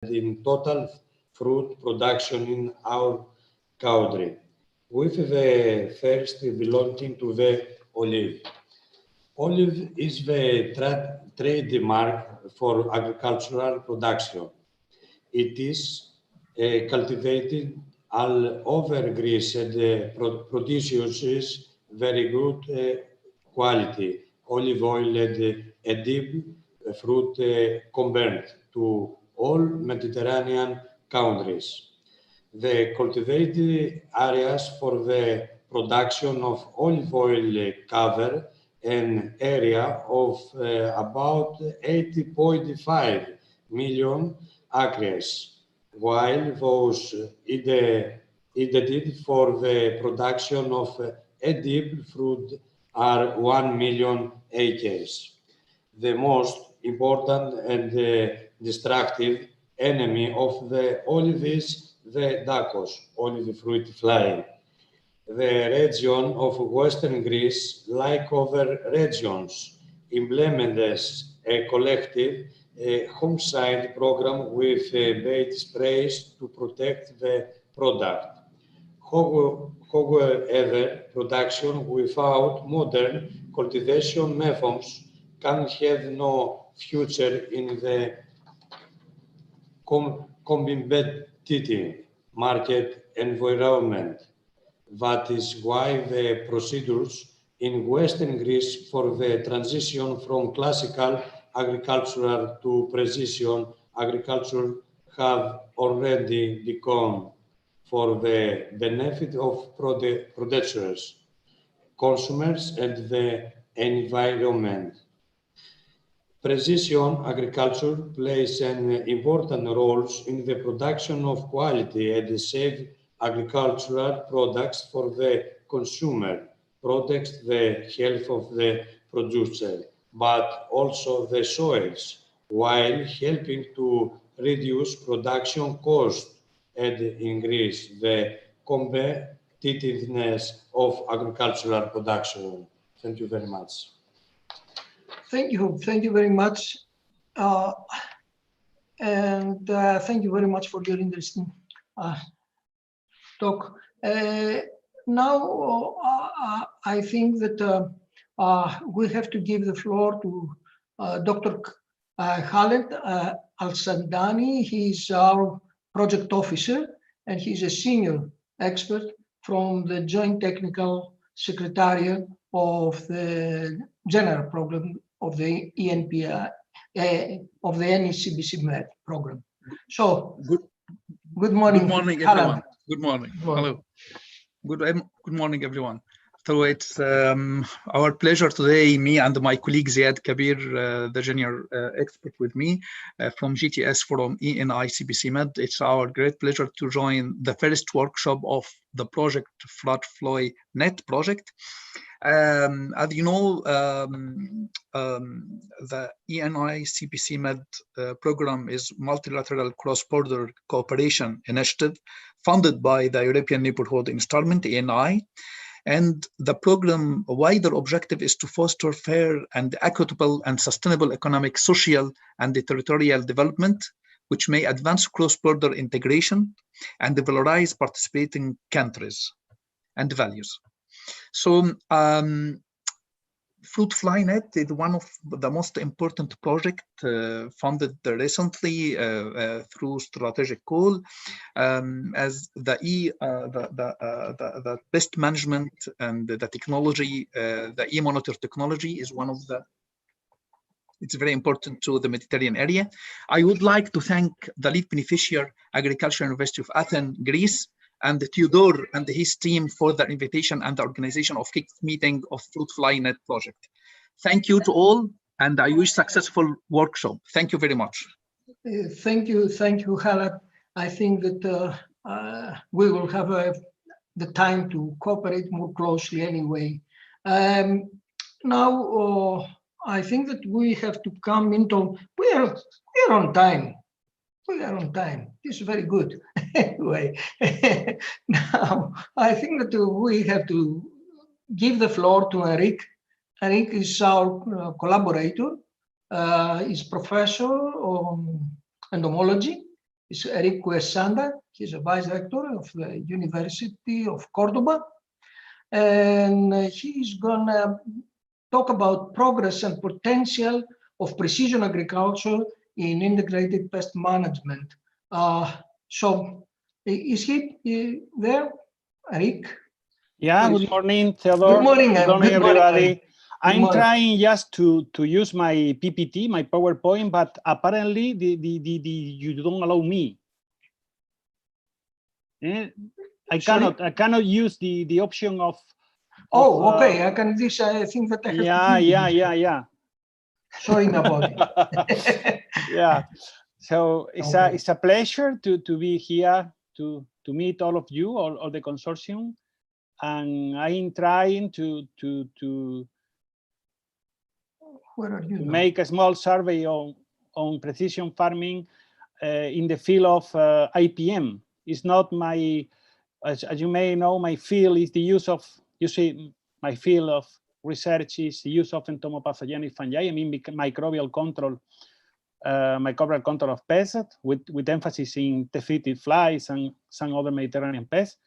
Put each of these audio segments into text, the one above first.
in total fruit production in our country, with the first belonging to the olive. Olive is the trademark for agricultural production. It is cultivated all over Greece and produces very good quality olive oil and edible fruit compared to all Mediterranean countries. The cultivated areas for the production of olive oil cover an area of about 80.5 million acres, while those intended for the production of edible fruit are 1 million acres. The most important and destructive enemy of the olive is the dacos, olive fruit fly. The region of Western Greece, like other regions, implements a collective homicide program with bait sprays to protect the product. However, production without modern cultivation methods can have no future in the competitive market environment. That is why the procedures in Western Greece for the transition from classical agriculture to precision agriculture have already begun for the benefit of producers, consumers, and the environment. Precision agriculture plays an important role in the production of quality and safe agricultural products for the consumer, protects the health of the producer, but also the soils, while helping to reduce production costs and increase the competitiveness of agricultural production. Thank you very much. Thank you very much. Thank you very much for your interesting talk. Now, I think that we have to give the floor to Dr. Khaled Al-Sandani. He's our project officer, and he's a senior expert from the Joint Technical Secretariat of the General Program of the ENPI, of the NECBC Med program. So, good morning. Good morning, everyone. Good morning. Hello. Good morning, everyone. So it's our pleasure today, me and my colleague Ziad Kabir, the junior expert with me from GTS from ENI-CBC Med. It's our great pleasure to join the first workshop of the project FruitFlyNet project. As you know, the ENI-CBC Med program is multilateral cross-border cooperation initiative funded by the European Neighbourhood Instrument, ENI. And the program wider objective is to foster fair and equitable and sustainable economic, social, and territorial development, which may advance cross-border integration and valorize participating countries and values. So FruitFlyNet is one of the most important projects funded recently through strategic call, as the pest management and the technology, the e-monitor technology is one of the, it's very important to the Mediterranean area. I would like to thank the lead beneficiary, Agricultural University of Athens, Greece, and Theodore and his team for the invitation and the organization of kick-off meeting of FruitFlyNet project. Thank you to all, and I wish successful workshop. Thank you very much. Thank you, Khaled. I think that we will have the time to cooperate more closely anyway. Now, I think that we have to come into, we are on time. We are on time. This is very good. Anyway, now I think that we have to give the floor to Eric. Eric is our collaborator. He's professor of entomology is Eric Cuesanda. He's a vice rector of the University of Cordoba. And he's gonna talk about progress and potential of precision agriculture in integrated pest management. So is he there, Eric? Yeah, Please. good morning, Theodore. Good morning, good morning good morning, everybody. Eric. I'm morning. trying just to use my PPT, my PowerPoint, but apparently you don't allow me. I cannot use the option of. Oh, okay. I can this. I think that I have to. Yeah. Sorry about it. Yeah. So it's a pleasure to be here to meet all of you, all the consortium, and I'm trying to Where are you now? make a small survey on precision farming in the field of IPM. It's not my, as you may know, my field is the use of, my field of research is the use of entomopathogenic fungi, I mean microbial control of pests with emphasis in tephitic flies and some other Mediterranean pests.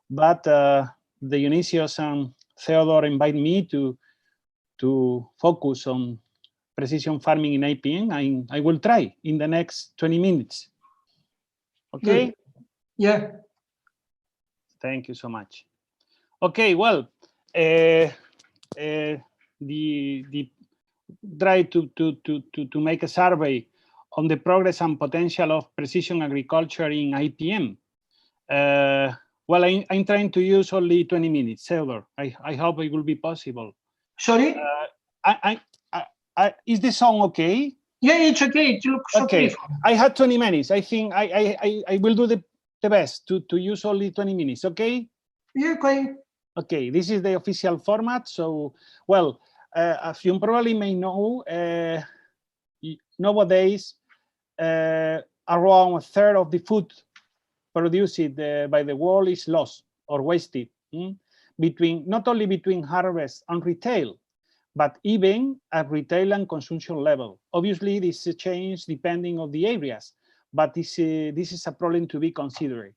But Dionysios and Theodore invite me to focus on precision farming in IPM, and I will try in the next 20 minutes. Okay? Good. Yeah. Thank you so much. Okay, well, the try to make a survey on the progress and potential of precision agriculture in IPM. Well, I'm trying to use only 20 minutes, Theodore. I hope it will be possible. Sorry? Is the sound okay? Yeah, it's okay. It looks okay. I had 20 minutes. I think I will do the best to use only 20 minutes, okay? Yeah, okay. Okay, this is the official format. So, well, as you probably may know, nowadays, around a third of the food produced by the world is lost or wasted, not only between harvest and retail, but even at retail and consumption level. Obviously, this changes depending on the areas, but this is a problem to be considered.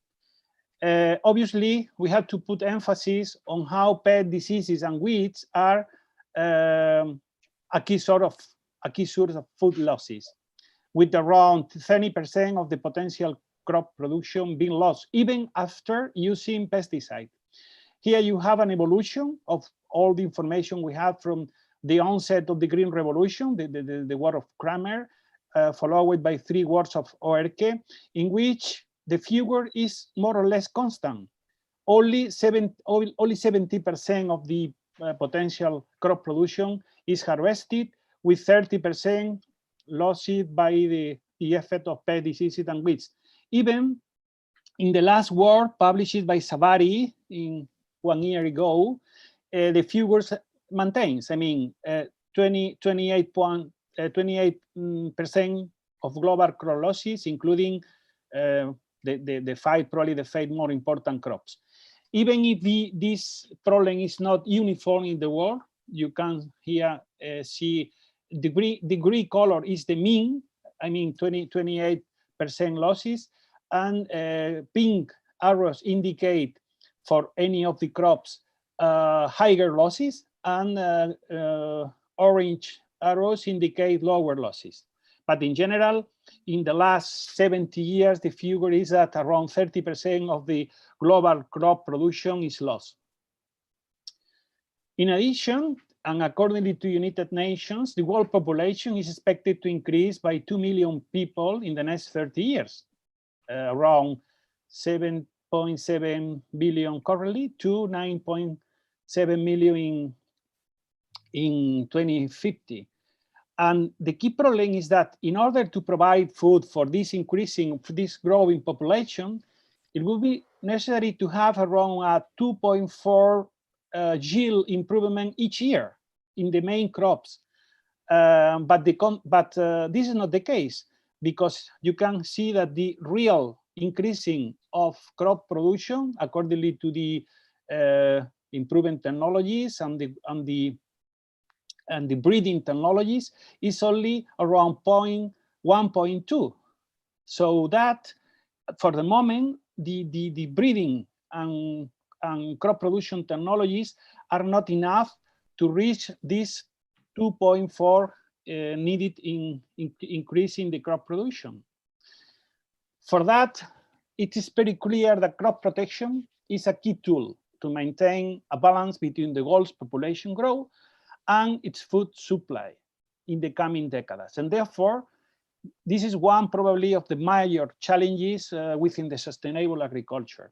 Obviously, we have to put emphasis on how pest diseases and weeds are a key source of food losses, with around 30% of the potential crop production being lost, even after using pesticides. Here you have an evolution of all the information we have from the onset of the Green Revolution, the word of Kramer, followed by 3 words of Oerke, in which the figure is more or less constant. Only 70% of the potential crop production is harvested, with 30% lost by the effect of pest diseases and weeds. Even in the last work published by Savary in 1 year ago, the figures maintains. I mean, 28% of global crop losses, including the 5 more important crops. Even if this problem is not uniform in the world, you can here see the green color is the mean. I mean, 28% losses, and pink arrows indicate for any of the crops higher losses, and orange arrows indicate lower losses. But in general, in the last 70 years, the figure is that around 30% of the global crop production is lost. In addition, and according to United Nations, the world population is expected to increase by 2 million people in the next 30 years, around 7.7 billion currently to 9.7 million in 2050. And the key problem is that in order to provide food for this growing population, it will be necessary to have around a 2.4 yield improvement each year in the main crops. But this is not the case, because you can see that the real increasing of crop production, accordingly to the improving technologies and the breeding technologies, is only around 1.2. So that for the moment, the breeding and crop production technologies are not enough to reach this 2.4 needed in increasing the crop production. For that, it is very clear that crop protection is a key tool to maintain a balance between the world's population growth and its food supply in the coming decades. And therefore, this is one probably of the major challenges within the sustainable agriculture.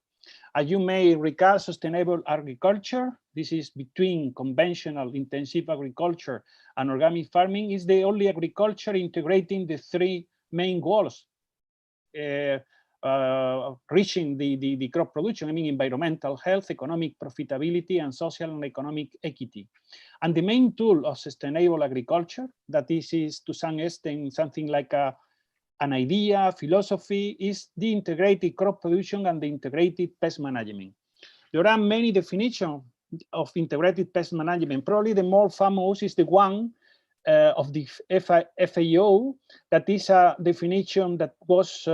As you may recall, sustainable agriculture, this is between conventional intensive agriculture and organic farming, is the only agriculture integrating the three main goals, reaching the crop production, I mean environmental health, economic profitability, and social and economic equity. And the main tool of sustainable agriculture, that this is to some extent something like an idea, philosophy, is the integrated crop production and the integrated pest management. There are many definitions of integrated pest management. Probably the more famous is the one of the FAO, that is a definition that was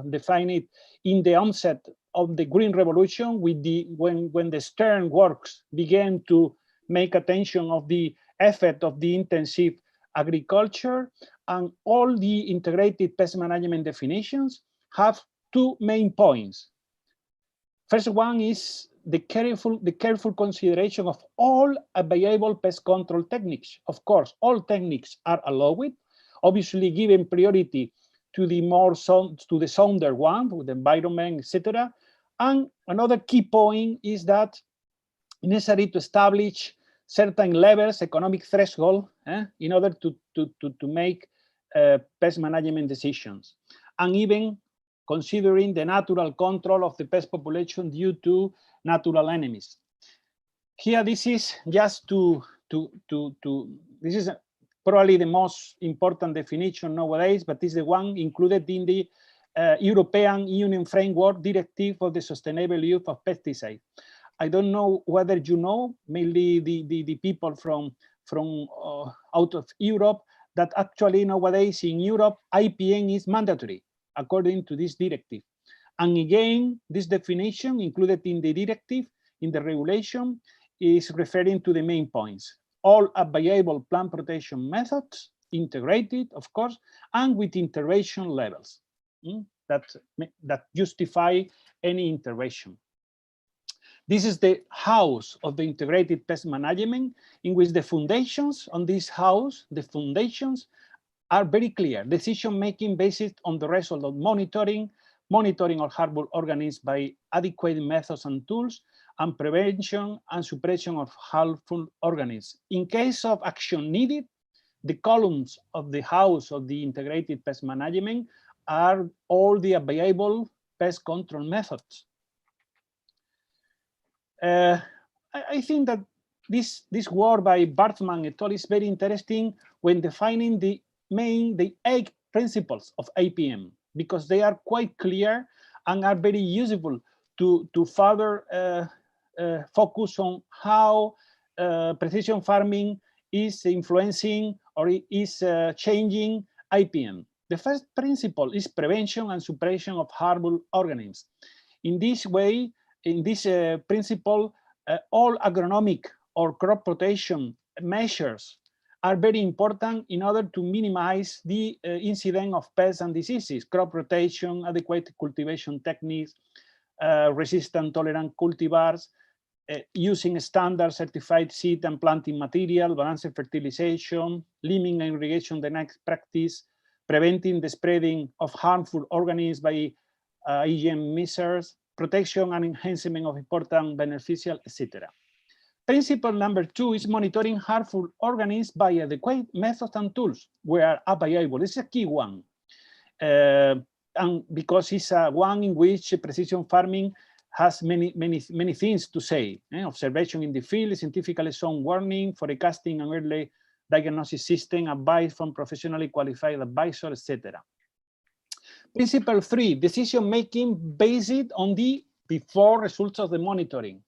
defined in the onset of the Green Revolution, with when the Stern works began to make attention of the effect of the intensive agriculture. And all the integrated pest management definitions have two main points. First one is the careful consideration of all available pest control techniques. Of course, all techniques are allowed, obviously giving priority to the sounder one, with the environment, etc. And another key point is that necessary to establish certain levels, economic threshold, in order to make pest management decisions, and even considering the natural control of the pest population due to natural enemies. Here, this is just this is probably the most important definition nowadays, but this is the one included in the European Union Framework Directive for the Sustainable Use of Pesticides. I don't know whether you know, mainly the people from out of Europe, that actually nowadays in Europe, IPM is mandatory according to this directive. And again, this definition included in the directive, in the regulation, is referring to the main points. All available plant protection methods, integrated, of course, and with intervention levels that justify any intervention. This is the house of the integrated pest management, in which the foundations on this house, the foundations are very clear. Decision-making based on the result of monitoring of harmful organisms by adequate methods and tools, and prevention and suppression of harmful organisms. In case of action needed, the columns of the house of the integrated pest management are all the available pest control methods. I think that this work by Bartman et al. Is very interesting when defining the 8 principles of APM, because they are quite clear and are very useful to further focus on how precision farming is influencing or is changing IPM. The first principle is prevention and suppression of harmful organisms. In this way, in this principle, all agronomic or crop protection measures are very important in order to minimize the incidence of pests and diseases. Crop rotation, adequate cultivation techniques, resistant tolerant cultivars, using standard certified seed and planting material, balanced fertilization, limiting irrigation the next practice, preventing the spreading of harmful organisms by hygiene measures, protection and enhancement of important beneficial, etc. Principle number 2 is monitoring harmful organisms by adequate methods and tools where available. This is a key one, and because it's one in which precision farming has many things to say. Observation in the field, scientifically sound warning, forecasting and early diagnosis system, advice from professionally qualified advisors, etc. Principle 3, decision making based on the before results of the monitoring.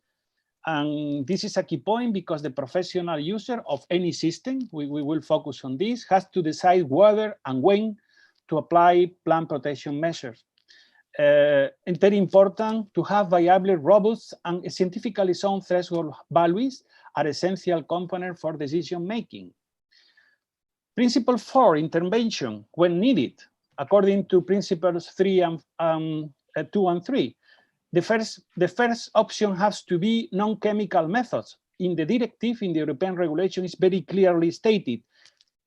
And this is a key point because the professional user of any system, we will focus on this, has to decide whether and when to apply plant protection measures. it's very important to have viable, robust, and scientifically sound threshold values are essential component for decision making. Principle 4, intervention when needed, according to principles 2 and 3. The first option has to be non-chemical methods. In the directive, in the European regulation, is very clearly stated.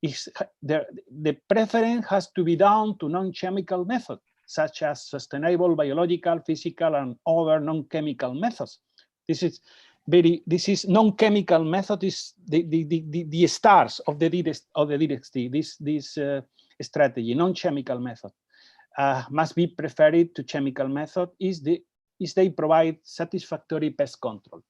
The preference has to be down to non-chemical methods, such as sustainable, biological, physical, and other non-chemical methods. This is non-chemical method is the stars of the directive. This strategy, non-chemical method, must be preferred to chemical method is they provide satisfactory pest control.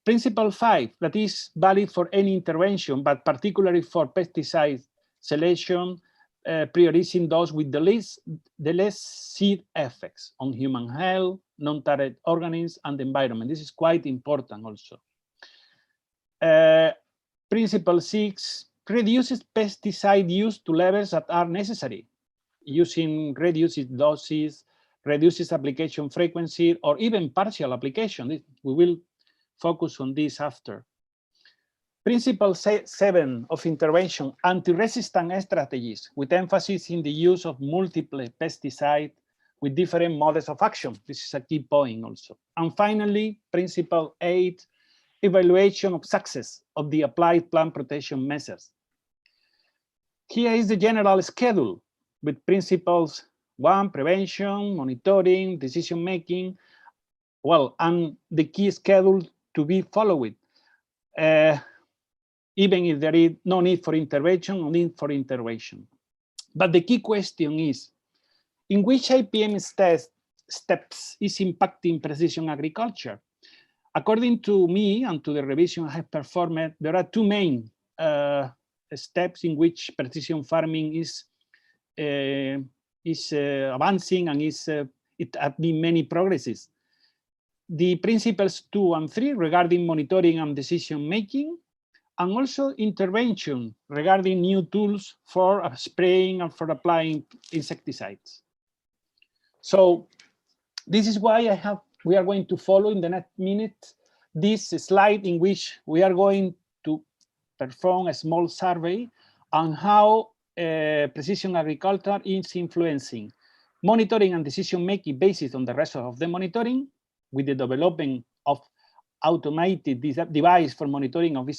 Principle 5, that is valid for any intervention, but particularly for pesticide selection, prioritizing those with the least seed effects on human health, non-target organisms, and the environment. This is quite important also. Principle 6 reduces pesticide use to levels that are necessary, using reduced doses, reduces application frequency, or even partial application. We will focus on this after. Principle 7 of intervention, anti-resistant strategies, with emphasis in the use of multiple pesticides with different modes of action. This is a key point also. And finally, principle 8, evaluation of success of the applied plant protection measures. Here is the general schedule with principles 1, prevention, monitoring, decision-making, well, and the key schedule to be followed. Even if there is no need for intervention or need for intervention. But the key question is, in which IPM steps is impacting precision agriculture? According to me and to the revision I have performed, there are two main steps in which precision farming is advancing, and it has been many progresses. The principles 2 and 3 regarding monitoring and decision making, and also intervention regarding new tools for spraying and for applying insecticides. So this is why we are going to follow in the next minute this slide in which we are going to perform a small survey on how precision agriculture is influencing monitoring and decision making based on the result of the monitoring, with the development of automated device for monitoring of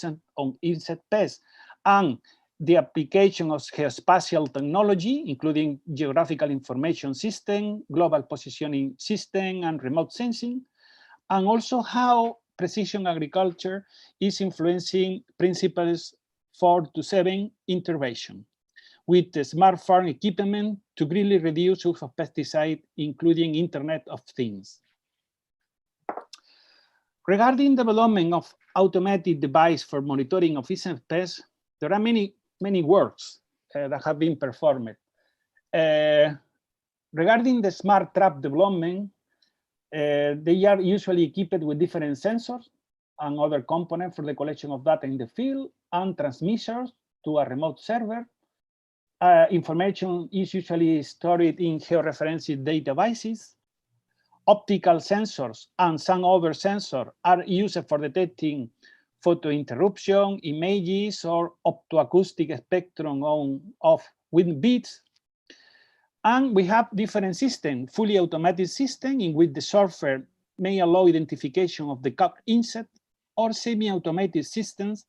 insect pests, and the application of geospatial technology, including geographical information system, global positioning system, and remote sensing, and also how precision agriculture is influencing principles 4 to 7 intervention, with the smart farm equipment to greatly reduce use of pesticide, including Internet of Things. Regarding development of automated device for monitoring of insect pests, there are many works that have been performed. Regarding the smart trap development, they are usually equipped with different sensors and other components for the collection of data in the field and transmissions to a remote server. Information is usually stored in georeferenced databases. Optical sensors and some other sensors are used for detecting photo interruption, images, or optoacoustic spectrum of wind beats. And we have different systems, fully automated system in which the software may allow identification of the caught insect, or semi-automated systems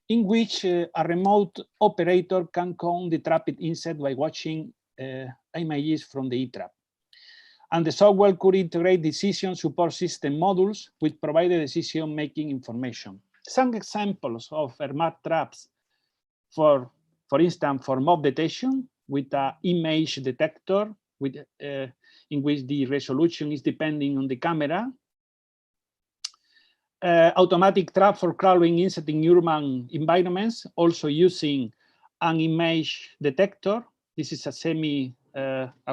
in which a remote operator can count the trapped insect by watching images from the e-trap. And the software could integrate decision support system modules which provide the decision-making information. Some examples of smart traps, for instance, for mob detection with an image detector with, in which the resolution is depending on the camera. Automatic trap for crawling insect in urban environments, also using an image detector. This is a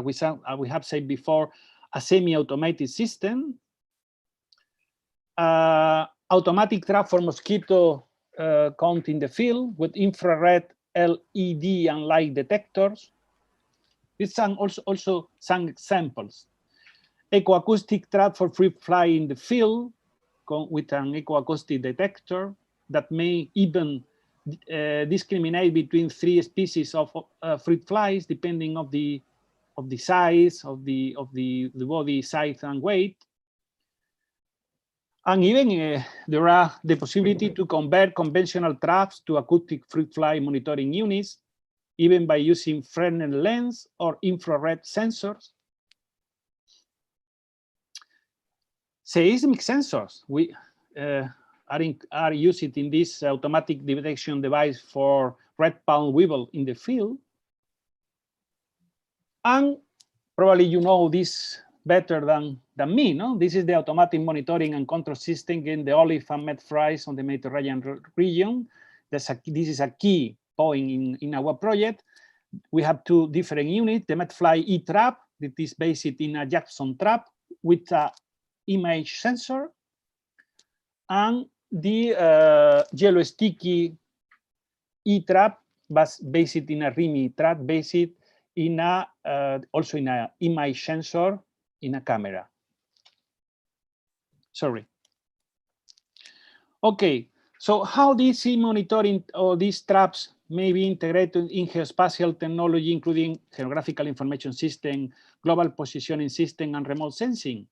we have said before, a semi-automated system. Automatic trap for mosquito count in the field with infrared, LED, and light detectors. It's also some examples. Ecoacoustic trap for fruit fly in the field with an ecoacoustic detector that may even discriminate between 3 species of fruit flies depending of the size of the body size and weight. And even there are the possibility to convert conventional traps to acoustic fruit fly monitoring units, even by using Fresnel lens or infrared sensors. Seismic sensors are used in this automatic detection device for red palm weevil in the field. And probably you know this better than me, no? This is the automatic monitoring and control system in the olive and med fries on the Mediterranean region. This is a key point in our project. We have 2 different units, the FruitFlyNet-ii trap that is based in a Jackson trap with a image sensor, and the yellow sticky e-trap was based in a RIMI trap based in a also in a image sensor in a camera. Sorry. Okay, so how this monitoring or these traps may be integrated in geospatial technology, including geographical information system, global positioning system, and remote sensing.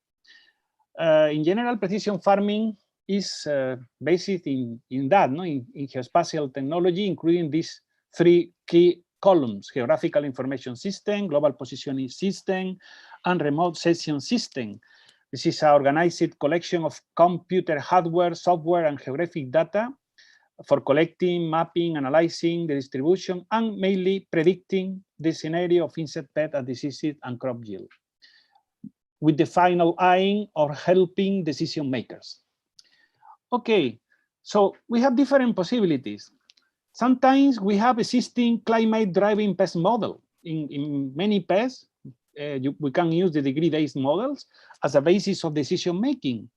In general, precision farming is based in that, no? in geospatial technology, including these 3 key columns: geographical information system, global positioning system, and remote sensing system. This is an organized collection of computer hardware, software, and geographic data for collecting, mapping, analyzing the distribution, and mainly predicting the scenario of insect pest and diseases and crop yield, with the final aim of helping decision makers. Okay, so we have different possibilities. Sometimes we have existing climate-driving pest model. In many pests, we can use the degree-based models as a basis of decision-making.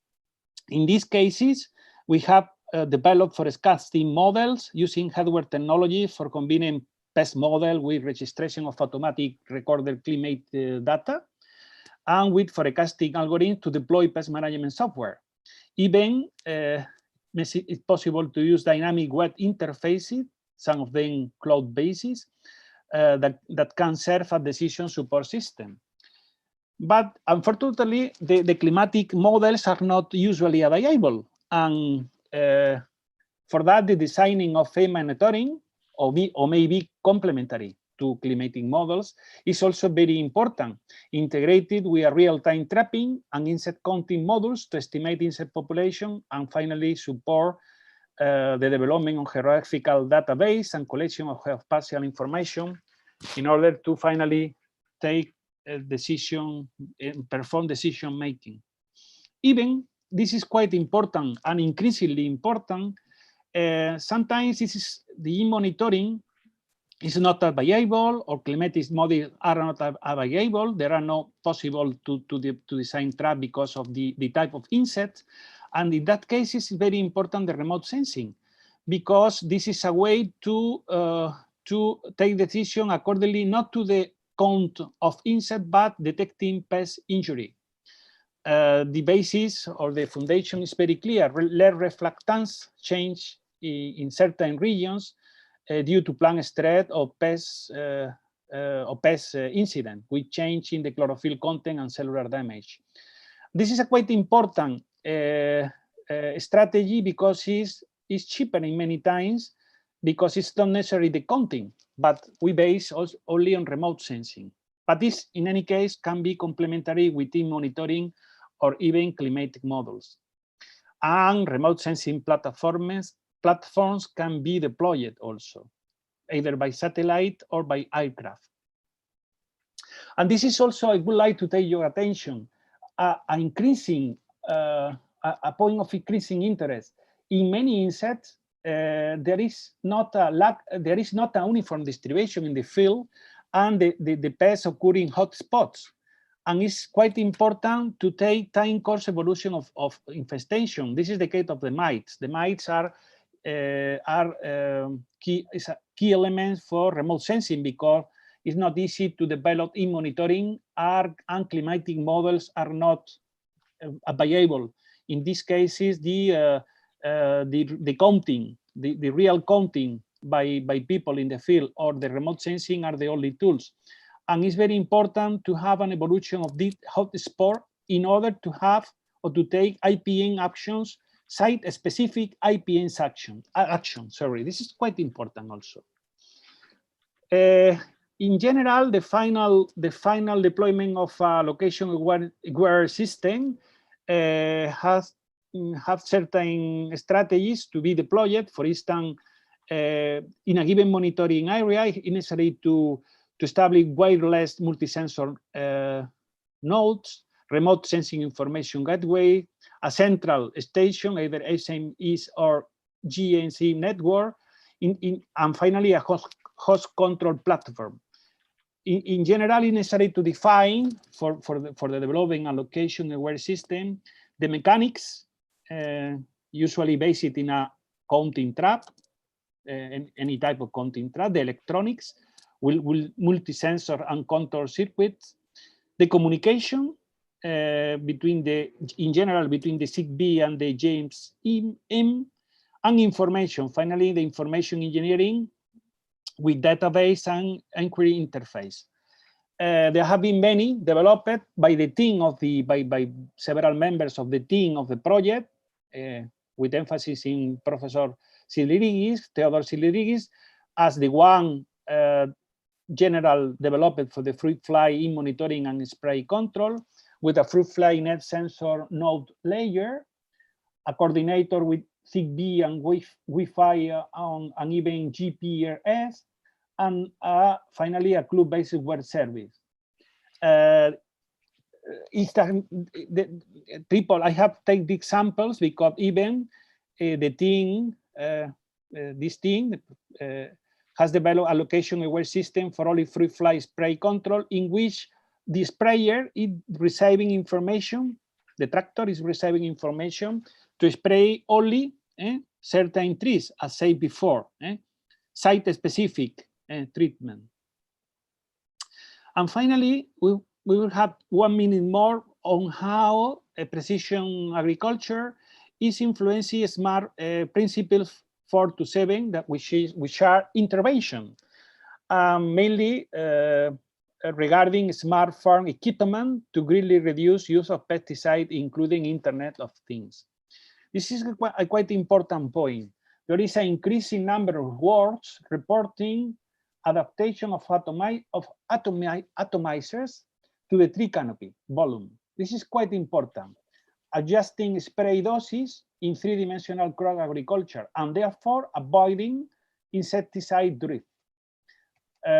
In these cases, we have developed forecasting models using hardware technology for combining pest model with registration of automatic recorded climate data, and with forecasting algorithms to deploy pest management software. Even it's possible to use dynamic web interfaces, some of them cloud-based, that can serve as decision support system. But unfortunately, the climatic models are not usually available. And for that, the designing of a monitoring or maybe complementary to climatic models is also very important, integrated with a real-time trapping and insect counting models to estimate insect population, and finally support the development of geographical database and collection of geospatial information in order to finally take a decision, perform decision making. Even this is quite important and increasingly important. Sometimes this is the monitoring is not available, or climatic models are not available. There are not possible to design trap because of the type of insect. And in that case, it's very important the remote sensing, because this is a way to take decision accordingly, not to the count of insect, but detecting pest injury. The basis or the foundation is very clear. Let reflectance change in certain regions due to plant stress or pest incident with change in the chlorophyll content and cellular damage. This is a quite important strategy because it's cheaper in many times, because it's not necessarily the counting, but we base only on remote sensing. But this, in any case, can be complementary within monitoring or even climatic models. And remote sensing platforms can be deployed also, either by satellite or by aircraft. And this is also, I would like to take your attention, a point of increasing interest. In many insects, there is not a uniform distribution in the field, and the pests occur in hot spots. And it's quite important to take time course evolution of infestation. This is the case of the mites. The mites are key elements for remote sensing, because it's not easy to develop in monitoring, and climatic models are not available. In these cases, the counting, the real counting by people in the field or the remote sensing are the only tools. And it's very important to have an evolution of this hotspot in order to have or to take IPN actions, site-specific IPN action. Sorry, this is quite important also. In general, the final deployment of a location-aware system have certain strategies to be deployed. For instance, in a given monitoring area, it's necessary to establish wireless multi-sensor nodes, remote sensing information gateway, a central station, either SMEs or GNC network, and finally a host control platform. In general, it's necessary to define for the developing a location-aware system the mechanics, usually based in a counting trap, any type of counting trap, the electronics, will multi-sensor and control circuits, the communication in general between the SIG-B and the JMM, and information. Finally, the information engineering with database and inquiry interface. There have been many developed by the team by several members of the team of the project, with emphasis in Professor Theodore Silirigis, as the one general developed for the fruit fly in monitoring and spray control, with a FruitFlyNet sensor node layer, a coordinator with ZigBee and Wi-Fi and even GPRS, and finally a club-based web service. I have taken the examples because even the team, this team has developed a location-aware system for only fruit fly spray control, in which the sprayer is receiving information, the tractor is receiving information to spray only certain trees, as said before, site-specific treatment. And finally, we will have 1 minute more on how precision agriculture is influencing smart principles 4 to 7, that which are intervention, mainly regarding smart farm equipment to greatly reduce use of pesticide, including Internet of Things. This is a quite important point. There is an increasing number of words reporting adaptation of atomizers to the tree canopy volume. This is quite important. Adjusting spray doses in three-dimensional crop agriculture, and therefore avoiding insecticide drift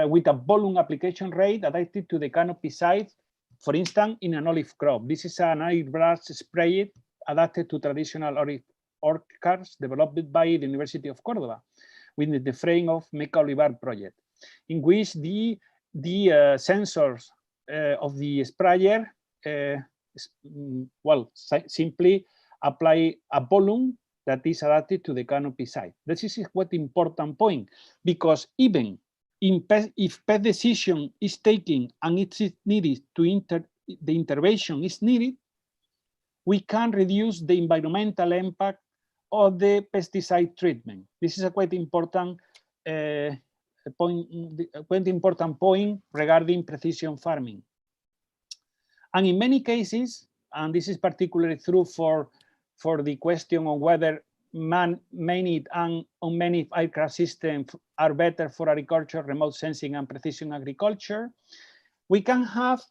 with a volume application rate adapted to the canopy size, for instance, in an olive crop. This is an airbrush spray adapted to traditional olive orchards developed by the University of Córdoba within the frame of Meca Olivar project, in which the sensors of the sprayer simply apply a volume that is adapted to the canopy size. This is quite important point, because even if pest decision is taken and it is needed the intervention is needed, we can reduce the environmental impact of the pesticide treatment. This is a quite important point regarding precision farming. And in many cases, and this is particularly true for the question on whether man-made and unmanned aircraft systems are better for agriculture, remote sensing, and precision agriculture, we can have,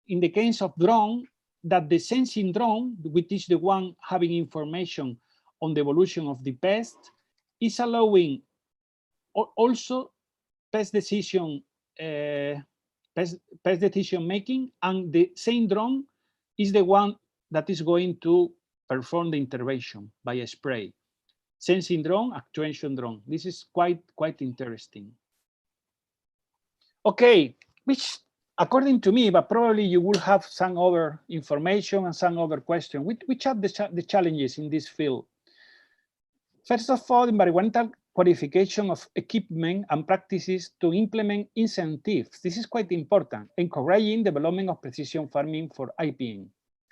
in the case of drone, that the sensing drone, which is the one having information on the evolution of the pest, is allowing also pest decision making, and the same drone is the one that is going to perform the intervention by a spray. Sensing drone, actuation drone. This is quite interesting. Okay, which according to me, but probably you will have some other information and some other questions. Which are the challenges in this field? First of all, environmental qualification of equipment and practices to implement incentives. This is quite important, encouraging development of precision farming for IPM.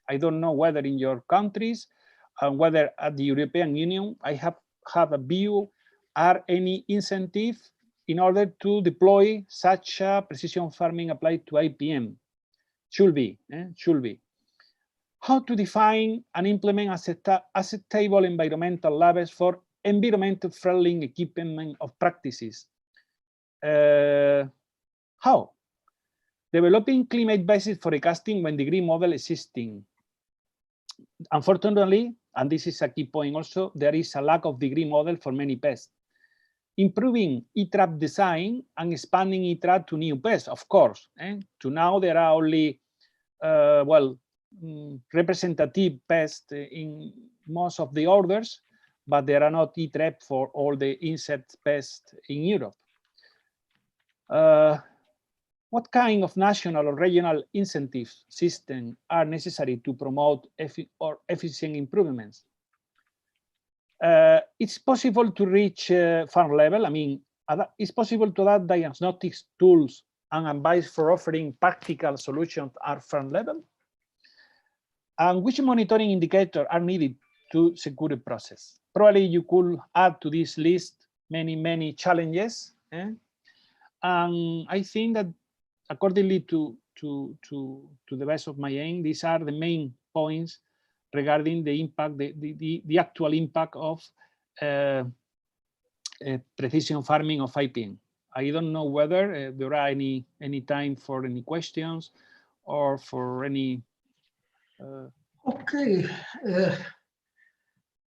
I don't know whether in your countries and whether at the European Union, I have a view, are any incentive in order to deploy such precision farming applied to IPM? Should be. How to define and implement acceptable environmental labels for environmental friendly equipment of practices? How? Developing climate-based forecasting when degree model existing. Unfortunately, and this is a key point also, there is a lack of degree model for many pests. Improving e-trap design and expanding e-trap to new pests, of course. To now there are only, representative pests in most of the orders, but there are not e-trap for all the insect pests in Europe. What kind of national or regional incentive system are necessary to promote efficient improvements? It's possible to reach farm level. I mean, it's possible to add diagnostics tools and advice for offering practical solutions at farm level. And which monitoring indicators are needed to secure the process? Probably you could add to this list many challenges. And I think that accordingly to the best of my aim, these are the main points regarding the impact, the actual impact of precision farming of IPM. I don't know whether there are any time for any questions or for any. Okay.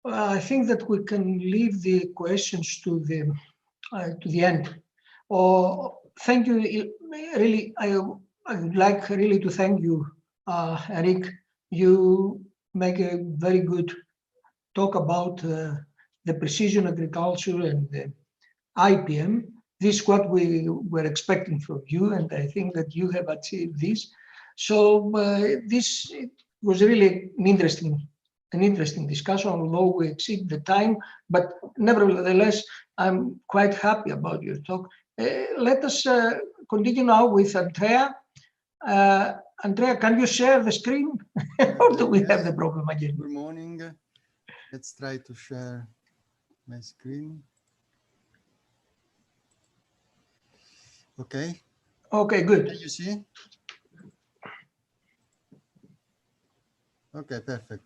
I think that we can leave the questions to the end. Thank you. Really, I would like really to thank you, Eric. You make a very good talk about the precision agriculture and the IPM. This is what we were expecting from you, and I think that you have achieved this. So this was really an interesting discussion, although we exceed the time, but nevertheless, I'm quite happy about your talk. Let us continue now with Andrea. Andrea, can you share the screen or do we have the problem again? Good morning. Let's try to share my screen. Okay. Okay, good. Can you see? Okay, perfect.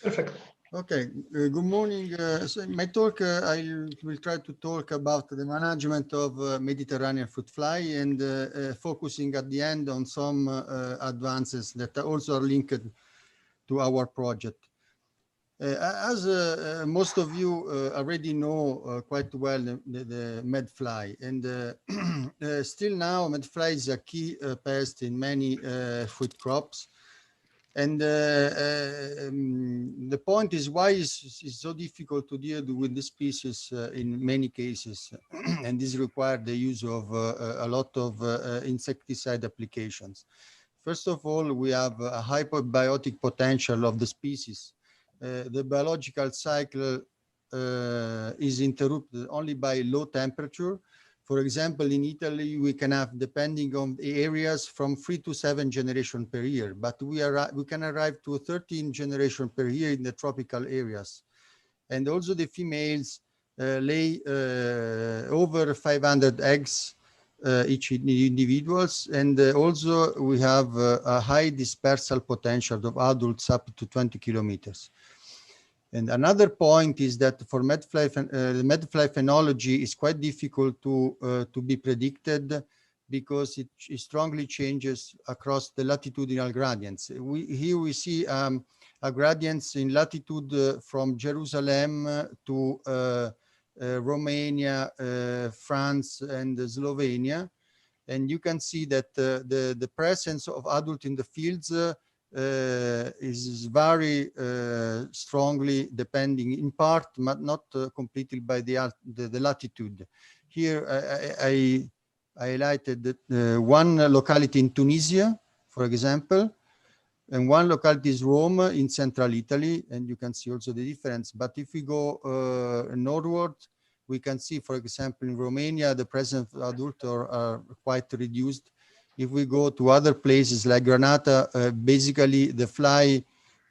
Perfect. Okay, good morning. So in my talk, I will try to talk about the management of Mediterranean fruit fly and focusing at the end on some advances that also are linked to our project. As most of you already know quite well, the medfly, and still now medfly is a key pest in many food crops. And the point is why it's so difficult to deal with the species in many cases, and this requires the use of a lot of insecticide applications. First of all, we have a hyperbiotic potential of the species. The biological cycle is interrupted only by low temperature. For example, in Italy, we can have, depending on the areas, from 3 to 7 generations per year, but we can arrive to 13 generations per year in the tropical areas. And also the females lay over 500 eggs each individuals, and also we have a high dispersal potential of adults up to 20 kilometers. And another point is that for medfly, the medfly phenology is quite difficult to be predicted because it strongly changes across the latitudinal gradients. Here we see a gradients in latitude from Jerusalem to Romania, France, and Slovenia. And you can see that the presence of adult in the fields is very strongly depending in part, but not completely by the latitude. Here I highlighted that, one locality in Tunisia, for example, and one locality is Rome in central Italy, and you can see also the difference. But if we go northward, We can see, for example, in Romania, the presence of adult are quite reduced. If we go to other places like Granada, basically the fly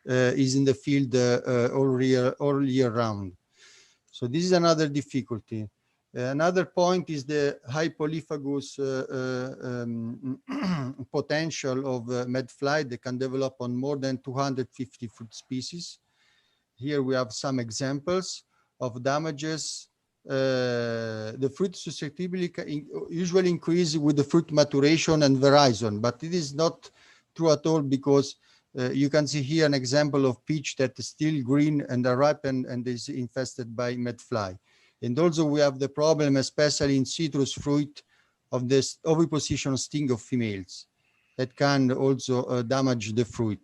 is in the field all year round. So this is another difficulty. Another point is the high polyphagous potential of medfly. They can develop on more than 250 fruit species. Here we have some examples of damages. The fruit susceptibility usually increase with the fruit maturation and verizon, but it is not true at all, because you can see here an example of peach that is still green and are ripened and is infested by medfly. And also we have the problem, especially in citrus fruit, of this oviposition sting of females that can also damage the fruit.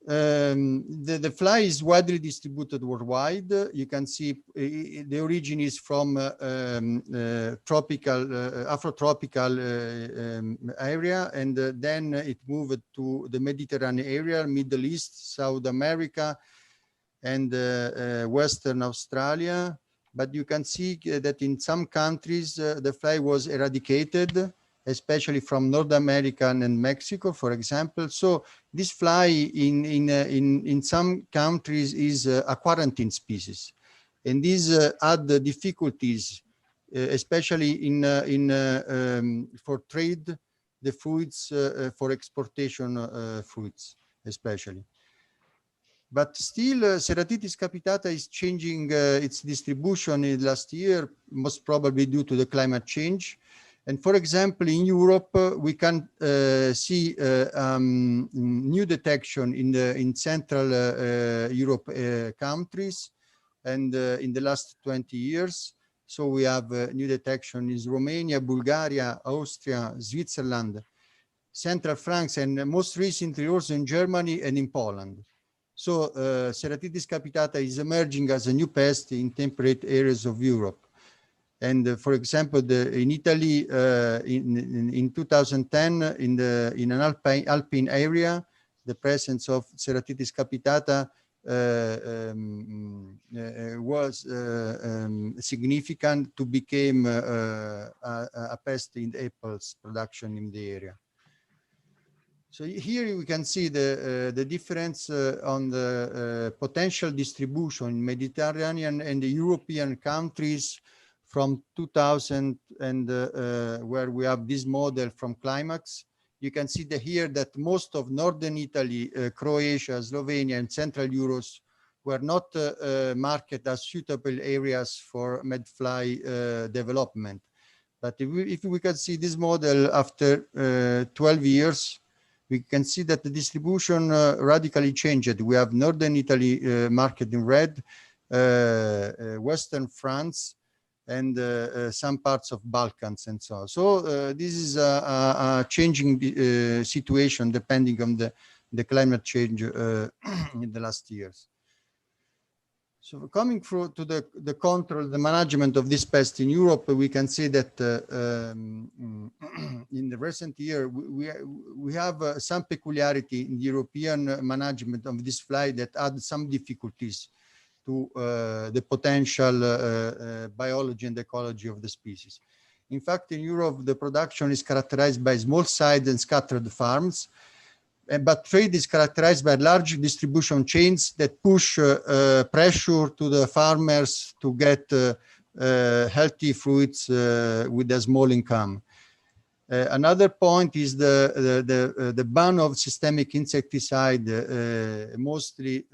The fly is widely distributed worldwide. You can see the origin is from tropical, Afrotropical area, and then it moved to the Mediterranean area, Middle East, South America, and Western Australia. But you can see that in some countries, the fly was eradicated, especially from North America and Mexico, for example. So this fly in some countries is a quarantine species, and these add the difficulties, especially for trade, the fruits, for exportation fruits, especially. But still, Ceratitis capitata is changing its distribution in last year, most probably due to the climate change. And for example, in Europe, we can see new detection in Central Europe countries, and in the last 20 years. So we have new detection in Romania, Bulgaria, Austria, Switzerland, Central France, and most recently also in Germany and in Poland. So Ceratitis capitata is emerging as a new pest in temperate areas of Europe. And for example, in Italy, in 2010, in an alpine area, the presence of Ceratitis capitata was significant to become a pest in the apples production in the area. So here we can see the difference on the potential distribution in Mediterranean and the European countries from 2000, and where we have this model from Climax. You can see here that most of northern Italy, Croatia, Slovenia, and Central Europe were not marked as suitable areas for medfly development. But if we can see this model after 12 years, we can see that the distribution radically changed. We have northern Italy marked in red, Western France, and some parts of Balkans and so on. So this is a changing situation depending on the climate change in the last years. So coming through to the control, the management of this pest in Europe, we can see that in the recent year, we have some peculiarity in the European management of this fly that add some difficulties to the potential biology and ecology of the species. In fact, in Europe, the production is characterized by small size and scattered farms, but trade is characterized by large distribution chains that push pressure to the farmers to get healthy fruits with a small income. Another point is the ban of systemic insecticide, mostly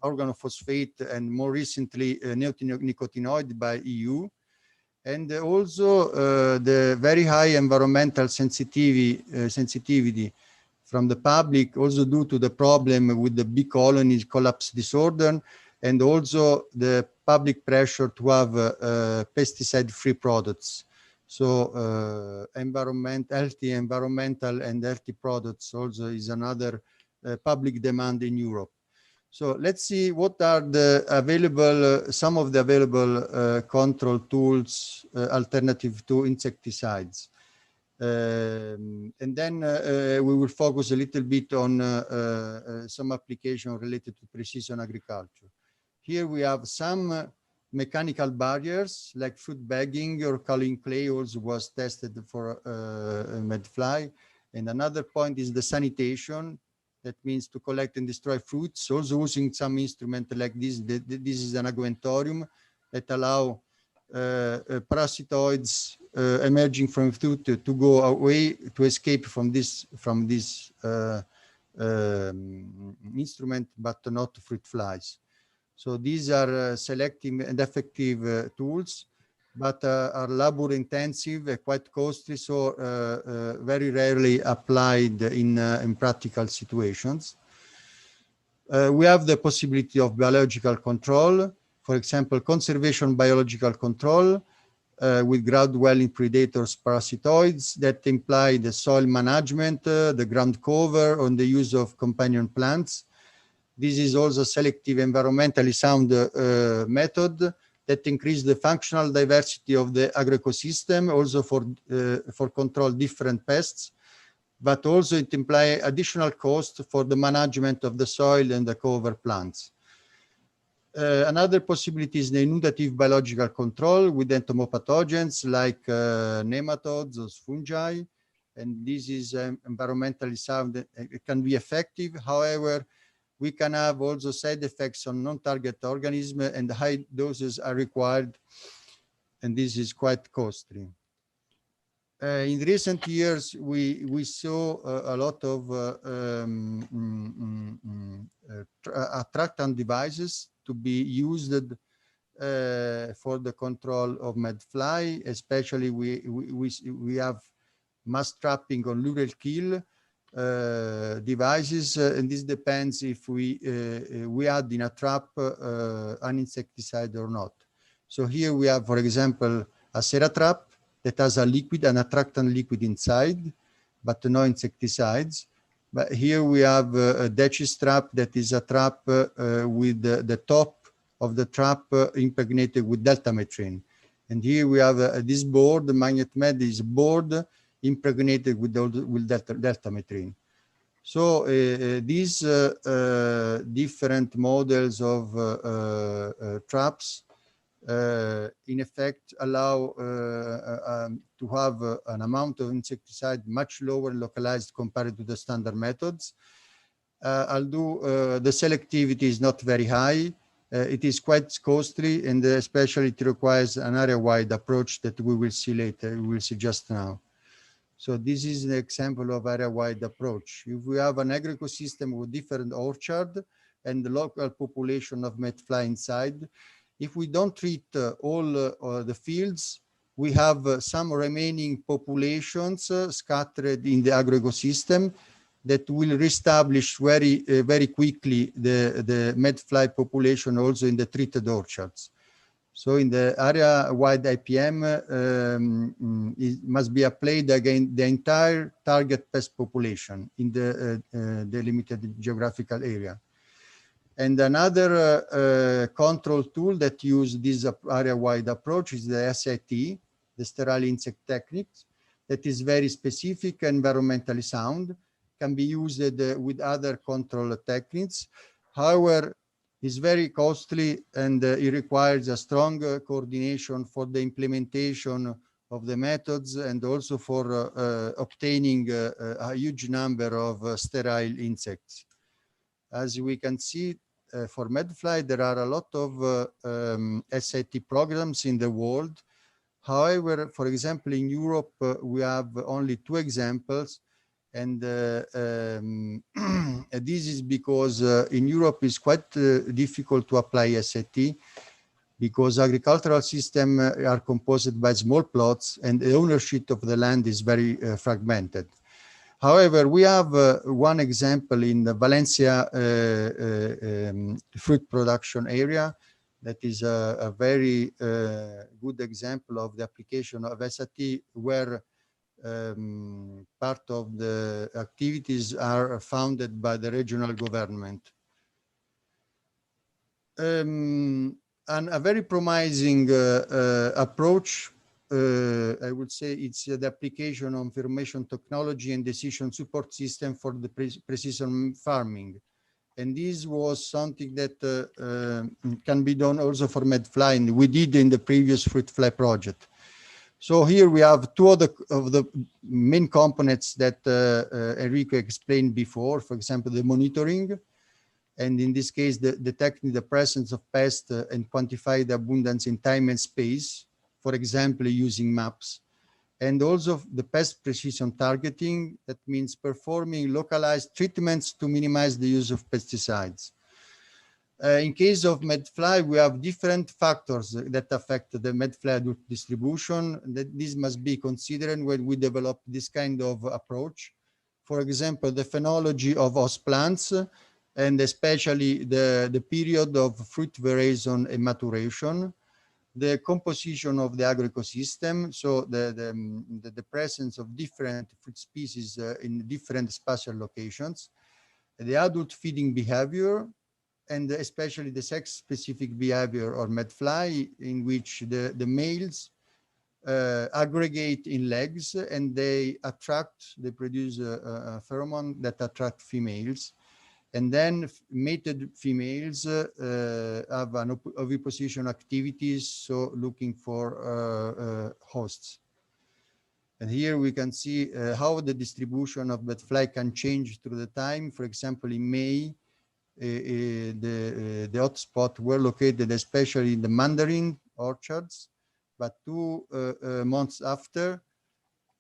organophosphate, and more recently neonicotinoid by EU. And also the very high environmental sensitivity from the public, also due to the problem with the bee colonies collapse disorder, and also the public pressure to have pesticide-free products. So healthy environmental and healthy products also is another public demand in Europe. So let's see what are the available, some of the available control tools alternative to insecticides. And then we will focus a little bit on some application related to precision agriculture. Here we have some mechanical barriers like fruit bagging or culling clay also was tested for medfly. And another point is the sanitation. That means to collect and destroy fruits, also using some instrument like this. This is an aguentorium that allow parasitoids emerging from fruit to go away, to escape from this instrument, but not fruit flies. So these are selective and effective tools, but are labor intensive, quite costly, so very rarely applied in practical situations. We have the possibility of biological control, for example, conservation biological control with ground dwelling predators, parasitoids that imply the soil management, the ground cover, on the use of companion plants. This is also selective environmentally sound method that increase the functional diversity of the agroecosystem, also for control different pests, but also it implies additional cost for the management of the soil and the cover plants. Another possibility is the inundative biological control with entomopathogens like nematodes or fungi, and this is environmentally sound. It can be effective. However, we can have also side effects on non-target organisms, and high doses are required, and this is quite costly. In recent years, we saw a lot of attractant devices to be used for the control of medfly. Especially, we have mass trapping on lural kill devices, and this depends if we add in a trap an insecticide or not. So here we have, for example, a Sera trap that has a liquid, an attractant liquid inside, but no insecticides. But here we have a Decis trap that is a trap with the top of the trap impregnated with deltamethrin. And here we have this board, the MagnetMed is board impregnated with deltamethrin. So these different models of traps in effect allow to have an amount of insecticide much lower localized compared to the standard methods. Although the selectivity is not very high, it is quite costly, and especially it requires an area-wide approach that we will see later, we will see just now. So this is an example of area-wide approach. If we have an agroecosystem with different orchard and the local population of medfly inside, if we don't treat all the fields, we have some remaining populations scattered in the agroecosystem that will reestablish very quickly the medfly population also in the treated orchards. So in the area-wide IPM, it must be applied against the entire target pest population in the delimited geographical area. And another control tool that uses this area-wide approach is the SIT, the sterile insect techniques, that is very specific and environmentally sound, can be used with other control techniques. However, it's very costly, and it requires a strong coordination for the implementation of the methods, and also for obtaining a huge number of sterile insects. As we can see, for medfly, there are a lot of SIT programs in the world. However, for example, in Europe, we have only 2 examples. And this is because in Europe it's quite difficult to apply SIT, because agricultural systems are composed by small plots and the ownership of the land is very fragmented. However, we have one example in the Valencia fruit production area that is a very good example of the application of SIT, where part of the activities are funded by the regional government. And a very promising approach I would say it's the application of information technology and decision support system for the precision farming. And this was something that can be done also for MedFly, and we did in the previous FruitFly project. So here we have two of the main components that Enrico explained before, for example, the monitoring, and in this case, detecting the presence of pests and quantify the abundance in time and space, for example, using maps. And also the pest precision targeting, that means performing localized treatments to minimize the use of pesticides. In case of MedFly, we have different factors that affect the MedFly adult distribution. That this must be considered when we develop this kind of approach. For example, the phenology of host plants, and especially the period of fruit veraison and maturation, the composition of the agroecosystem, so the presence of different fruit species in different spatial locations, the adult feeding behavior, and especially the sex-specific behavior or MedFly, in which the males aggregate in legs and they produce a pheromone that attract females. And then mated females have an oviposition activities, so looking for hosts. And here we can see how the distribution of MedFly can change through the time. For example, in May, the hotspots were located especially in the mandarin orchards, but 2 months after,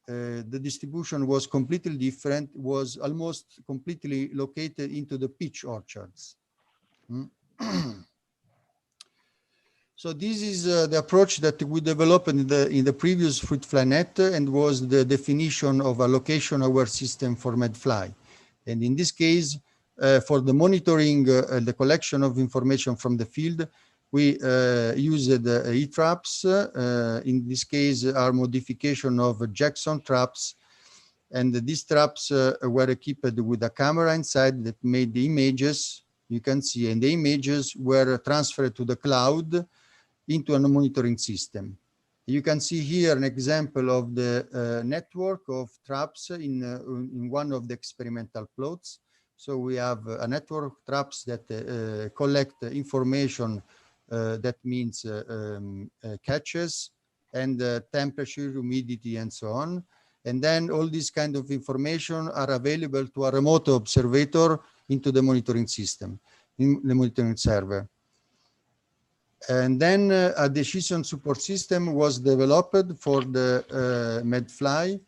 the distribution was completely different, was almost completely located into the peach orchards. So this is the approach that we developed in the previous FruitFlyNet, and was the definition of a location-aware system for MedFly. And in this case, for the monitoring and the collection of information from the field, we used e-traps. In this case, our modification of Jackson traps. And these traps were equipped with a camera inside that made the images, you can see, and the images were transferred to the cloud into a monitoring system. You can see here an example of the network of traps in one of the experimental plots. So we have a network of traps that collect information, that means catches, and temperature, humidity, and so on. And then all these kind of information are available to a remote observator into the monitoring system, in the monitoring server. And then a decision support system was developed for the MedFly.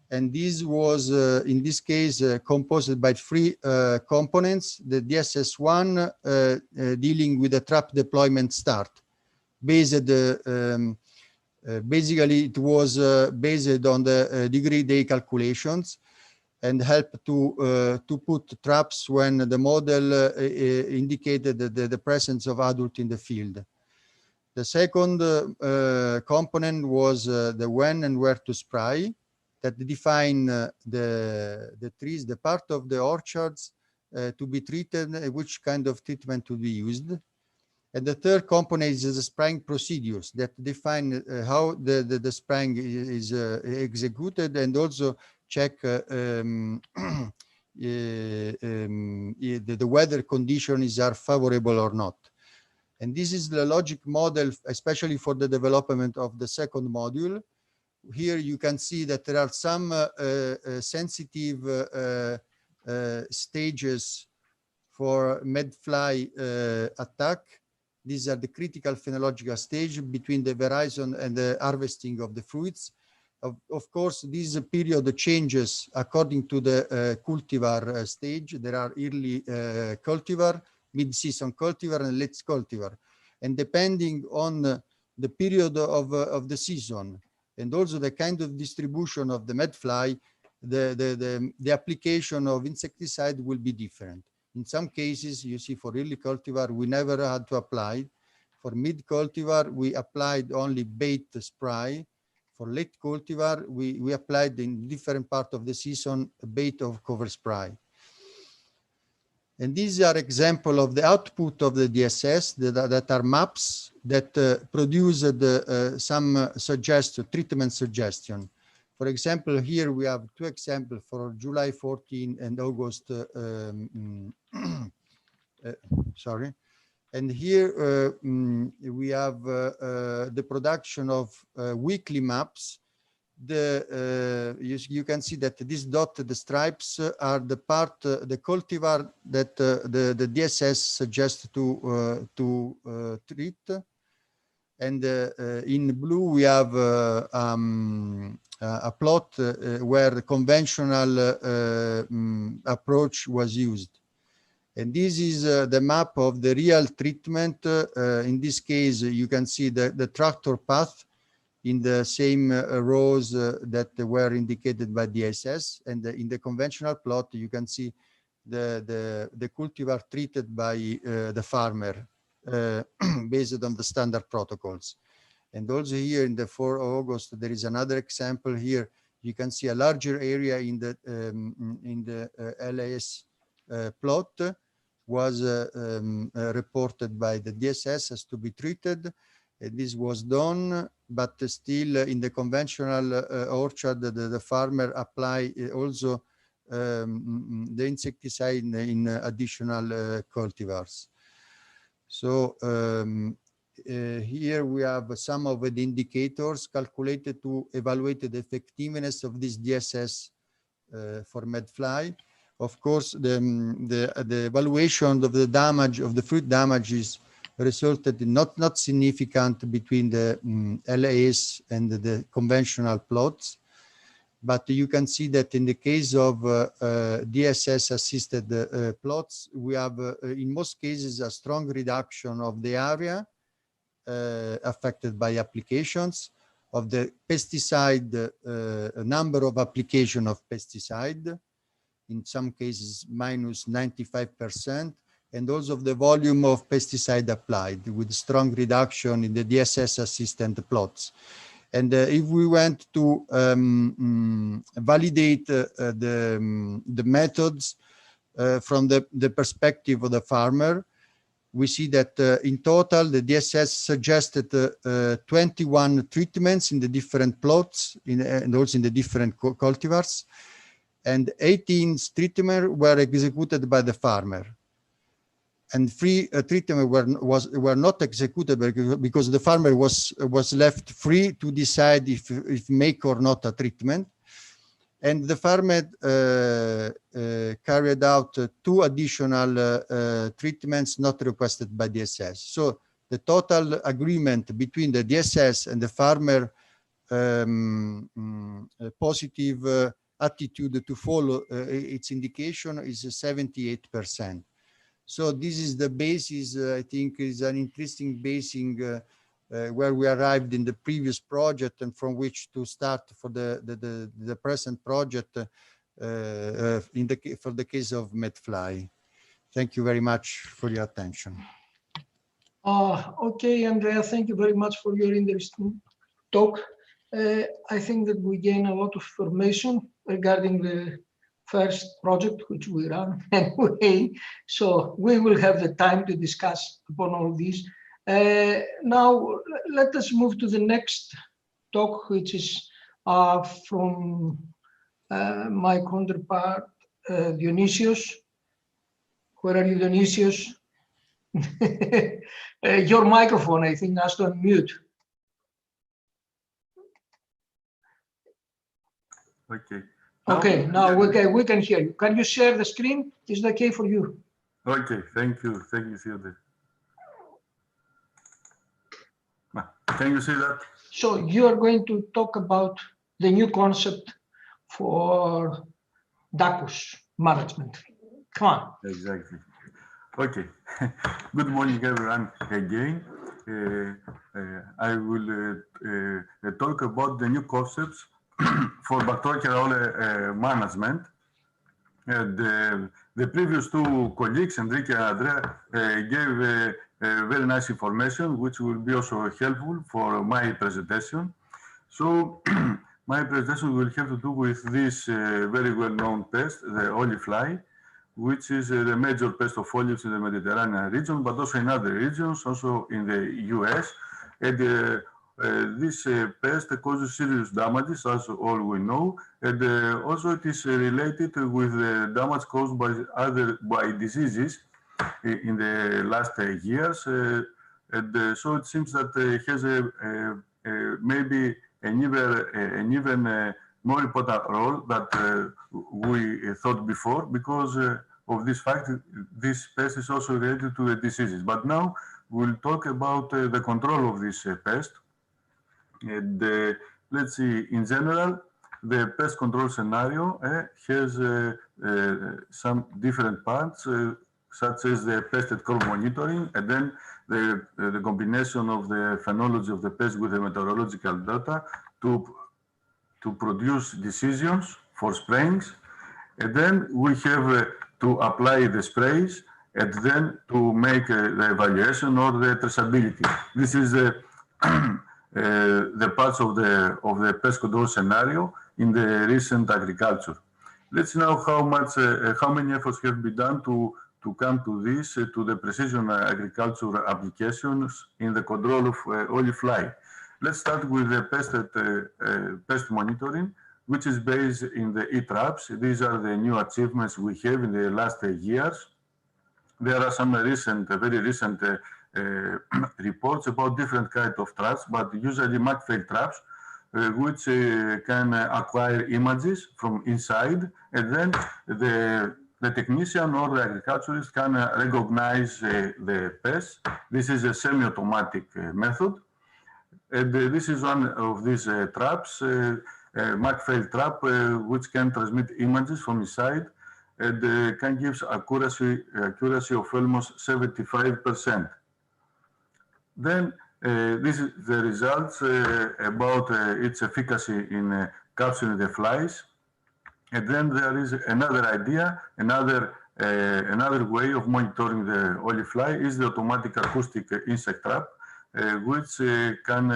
And this was, in this case, composed by 3 components. The DSS1 dealing with the trap deployment start. Basically, it was based on the degree day calculations, and helped to put traps when the model indicated the presence of adult in the field. The second component was the when and where to spray, that define the trees, the part of the orchards to be treated, which kind of treatment to be used. And the third component is the spraying procedures that define how the spraying is executed, and also check the weather conditions are favorable or not. And this is the logic model, especially for the development of the second module. Here you can see that there are some sensitive stages for MedFly attack. These are the critical phenological stage between the veraison and the harvesting of the fruits. Of course, this period changes according to the cultivar stage. There are early cultivar, mid-season cultivar, and late cultivar. And depending on the period of the season, and also the kind of distribution of the MedFly, the application of insecticide will be different. In some cases, you see, for early cultivar, we never had to apply. For mid cultivar, we applied only bait spray. For late cultivar, we applied in different part of the season a bait of cover spray. And these are example of the output of the DSS that are maps that produce some treatment suggestion. For example, here we have two examples for July 14 and August, sorry. And here we have the production of weekly maps. You can see that these dotted stripes are the part, the cultivar that the DSS suggests to treat. And in blue, we have a plot where the conventional approach was used. And this is the map of the real treatment. In this case, you can see the tractor path in the same rows that were indicated by DSS. And in the conventional plot, you can see the cultivar treated by the farmer based on the standard protocols. And also here in the 4th of August, there is another example here. You can see a larger area in the LAS plot was reported by the DSS as to be treated. This was done, but still in the conventional orchard, the farmer apply also the insecticide in additional cultivars. So here we have some of the indicators calculated to evaluate the effectiveness of this DSS for medfly. Of course, the evaluation of the damage of the fruit damages resulted in not significant between the LAS and the conventional plots. But you can see that in the case of DSS-assisted plots, we have, in most cases, a strong reduction of the area affected by applications, of the pesticide, number of application of pesticide, in some cases minus 95%, and also of the volume of pesticide applied, with strong reduction in the DSS-assisted plots. And if we went to validate the methods from the perspective of the farmer, we see that in total, the DSS suggested 21 treatments in the different plots and also in the different cultivars, and 18 treatments were executed by the farmer. And 3 treatments were not executed because the farmer was left free to decide if make or not a treatment. And the farmer carried out 2 additional treatments not requested by DSS. So the total agreement between the DSS and the farmer positive attitude to follow its indication is 78%. So this is the basis, I think is an interesting basis where we arrived in the previous project and from which to start for the present project for the case of medfly. Thank you very much for your attention. Okay, Andrea, thank you very much for your interesting talk. I think that we gain a lot of information regarding the first project which we run anyway, so we will have the time to discuss upon all these. Now let us move to the next talk, which is from my counterpart Dionysios. Where are you, Dionysios? Your microphone, I think, has to unmute. Okay. Now we can hear you. Can you share the screen? Is it okay for you? Okay, thank you, Theodore. Can you see that? So you are going to talk about the new concept for DACUS management. Come on. Exactly. Okay. Good morning, everyone. Again, I will talk about the new concepts for bacterial management. And the previous 2 colleagues, Enrique and Andrea, gave very nice information, which will be also helpful for my presentation. So my presentation will have to do with this very well-known pest, the holy fly, which is the major pest of olives in the Mediterranean region, but also in other regions, also in the US. And this pest causes serious damages, as all we know, and also it is related with the damage caused by diseases in the last years. And so it seems that it has maybe an even more important role that we thought before, because of this fact, this pest is also related to the diseases. But now we'll talk about the control of this pest. And let's see, in general, the pest control scenario has some different parts, such as the pest and crop monitoring, and then the combination of the phenology of the pest with the meteorological data to produce decisions for sprayings. And then we have to apply the sprays, and then to make the evaluation or the traceability. This is the parts of the pest control scenario in the recent agriculture. Let's see now how many efforts have been done to come to this, to the precision agriculture applications in the control of olive fly. Let's start with the pest monitoring, which is based in the e-traps. These are the new achievements we have in the last years. There are some very recent reports about different kinds of traps, but usually McPhail traps, which can acquire images from inside, and then the technician or the agriculturist can recognize the pest. This is a semi-automatic method, and this is one of these traps, McPhail trap, which can transmit images from inside, and can give accuracy of almost 75%. Then this is the results about its efficacy in capturing the flies. And then there is another idea, another way of monitoring the olive fly is the automatic acoustic insect trap, which can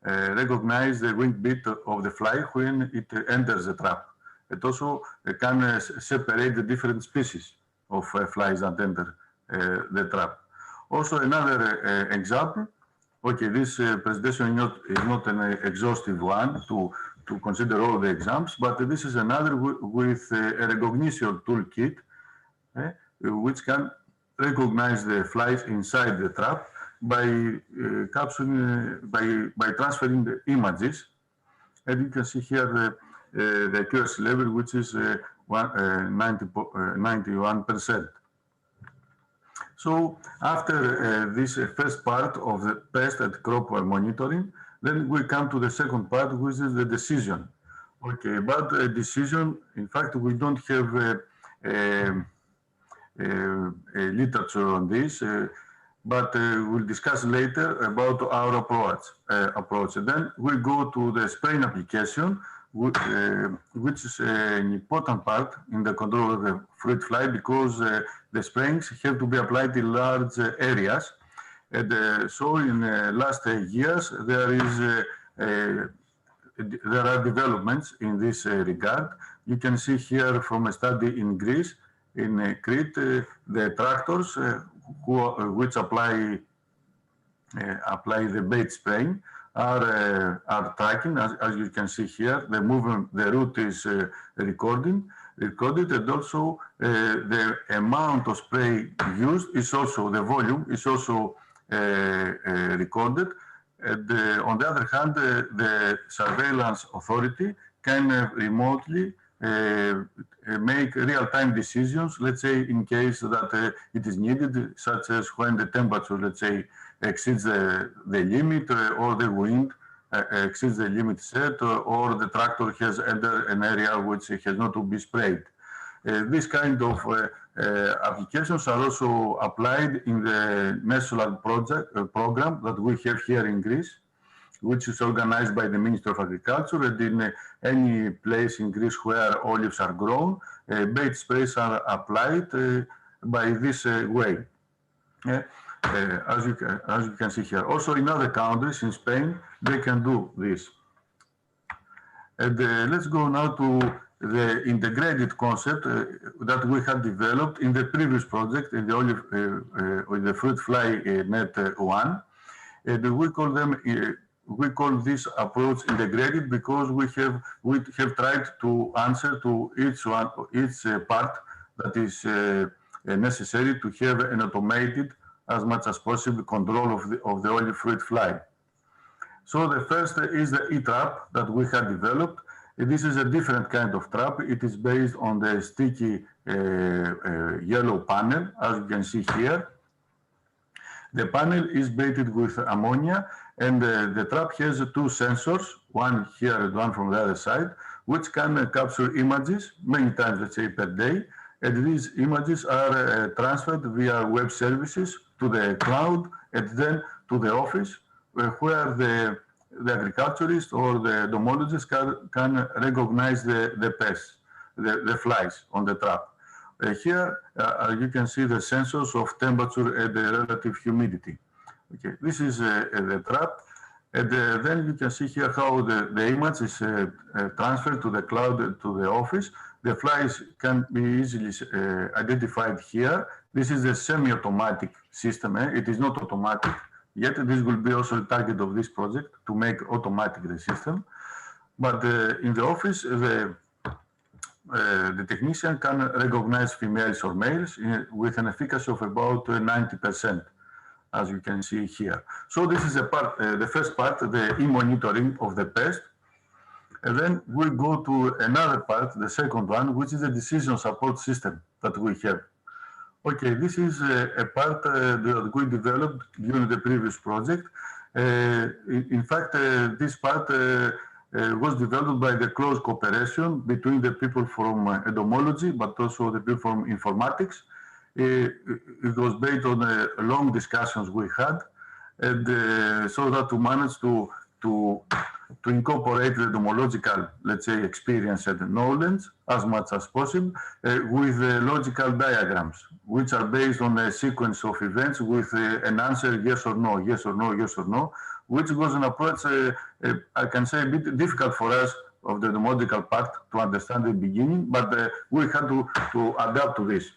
recognize the wing beat of the fly when it enters the trap. It also can separate the different species of flies that enter the trap. Also, another example. Okay, this presentation is not an exhaustive one to consider all the examples, but this is another with a recognition toolkit, which can recognize the flies inside the trap by capturing, by transferring the images. And you can see here the accuracy level, which is 91%. So after this first part of the pest and crop monitoring, then we come to the second part, which is the decision. Okay, but decision, in fact, we don't have a literature on this, but we'll discuss later about our approach. And then we go to the spraying application, which is an important part in the control of the fruit fly, because the sprayings have to be applied in large areas. And so in last years, there are developments in this regard. You can see here from a study in Greece, in Crete, the tractors which apply the bait spraying are tracking, as you can see here. The movement, the route is recorded, and also the amount of spray used is also, the volume is also recorded. And on the other hand, the surveillance authority can remotely make real-time decisions, let's say in case that it is needed, such as when the temperature, let's say, exceeds the limit, or the wind exceeds the limit set, or the tractor has entered an area which has not to be sprayed. This kind of applications are also applied in the national program that we have here in Greece, which is organized by the Ministry of Agriculture, and in any place in Greece where olives are grown, bait sprays are applied by this way. As you can see here. Also in other countries, in Spain, they can do this. And let's go now to the integrated concept that we had developed in the previous project, in the FruitFlyNet-ii. And we call this approach integrated because we have tried to answer to each part that is necessary to have an automated, as much as possible, control of the olive fruit fly. So the first is the e-trap that we have developed. This is a different kind of trap. It is based on the sticky yellow panel, as you can see here. The panel is baited with ammonia, and the trap has two sensors, one here and one from the other side, which can capture images many times, let's say, per day. And these images are transferred via web services to the cloud and then to the office, where the agriculturist or the entomologist can recognize the pests, the flies on the trap. Here you can see the sensors of temperature and the relative humidity. Okay, this is the trap. And then you can see here how the image is transferred to the cloud, to the office. The flies can be easily identified here. This is a semi-automatic system. It is not automatic yet. This will be also the target of this project, to make automatic the system. But in the office, the technician can recognize females or males with an efficacy of about 90%, as you can see here. So this is a part, the first part, the e-monitoring of the pest. And then we go to another part, the second one, which is the decision support system that we have. Okay, this is a part that we developed during the previous project. In fact, this part was developed by the close cooperation between the people from entomology, but also the people from informatics. It was based on long discussions we had, and so that to manage to incorporate the entomological, let's say, experience and knowledge as much as possible with logical diagrams, which are based on a sequence of events with an answer yes or no, yes or no, yes or no, which was an approach, I can say, a bit difficult for us of the entomological part to understand at the beginning, but we had to adapt to this.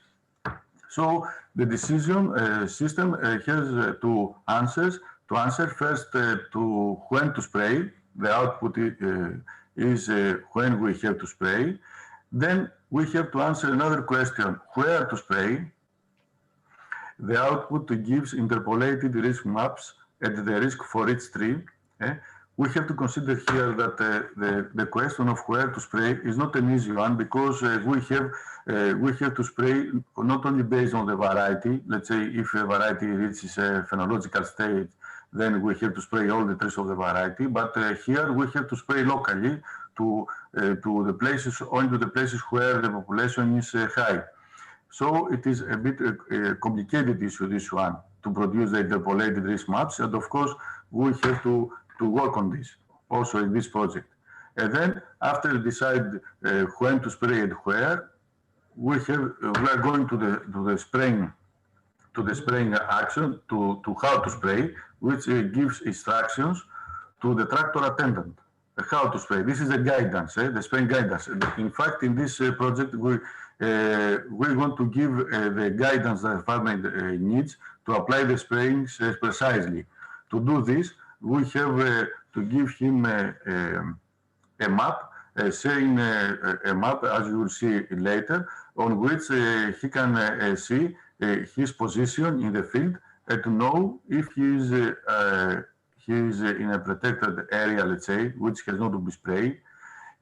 So the decision system has two answers. To answer first to when to spray, the output is when we have to spray. Then we have to answer another question, where to spray. The output gives interpolated risk maps at the risk for each tree. We have to consider here that the question of where to spray is not an easy one, because we have to spray not only based on the variety. Let's say if a variety reaches a phenological state, then we have to spray all the trees of the variety. But here we have to spray locally to the places, only to the places where the population is high. So it is a bit a complicated issue, this one, to produce the interpolated risk maps. And of course, we have to work on this also in this project. And then after decide when to spray and where, we are going to the spraying action, to how to spray, which gives instructions to the tractor attendant how to spray. This is the guidance, the spraying guidance. In fact, in this project, we want to give the guidance that the farmer needs to apply the sprayings precisely. To do this, we have to give him a map, saying a map, as you will see later, on which he can see his position in the field and to know if he is in a protected area, let's say, which has not to be sprayed.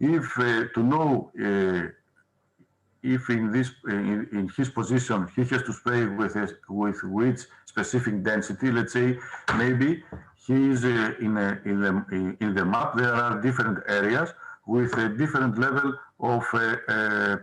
If to know if in his position he has to spray with which specific density. Let's say maybe he is in the map. There are different areas with a different level of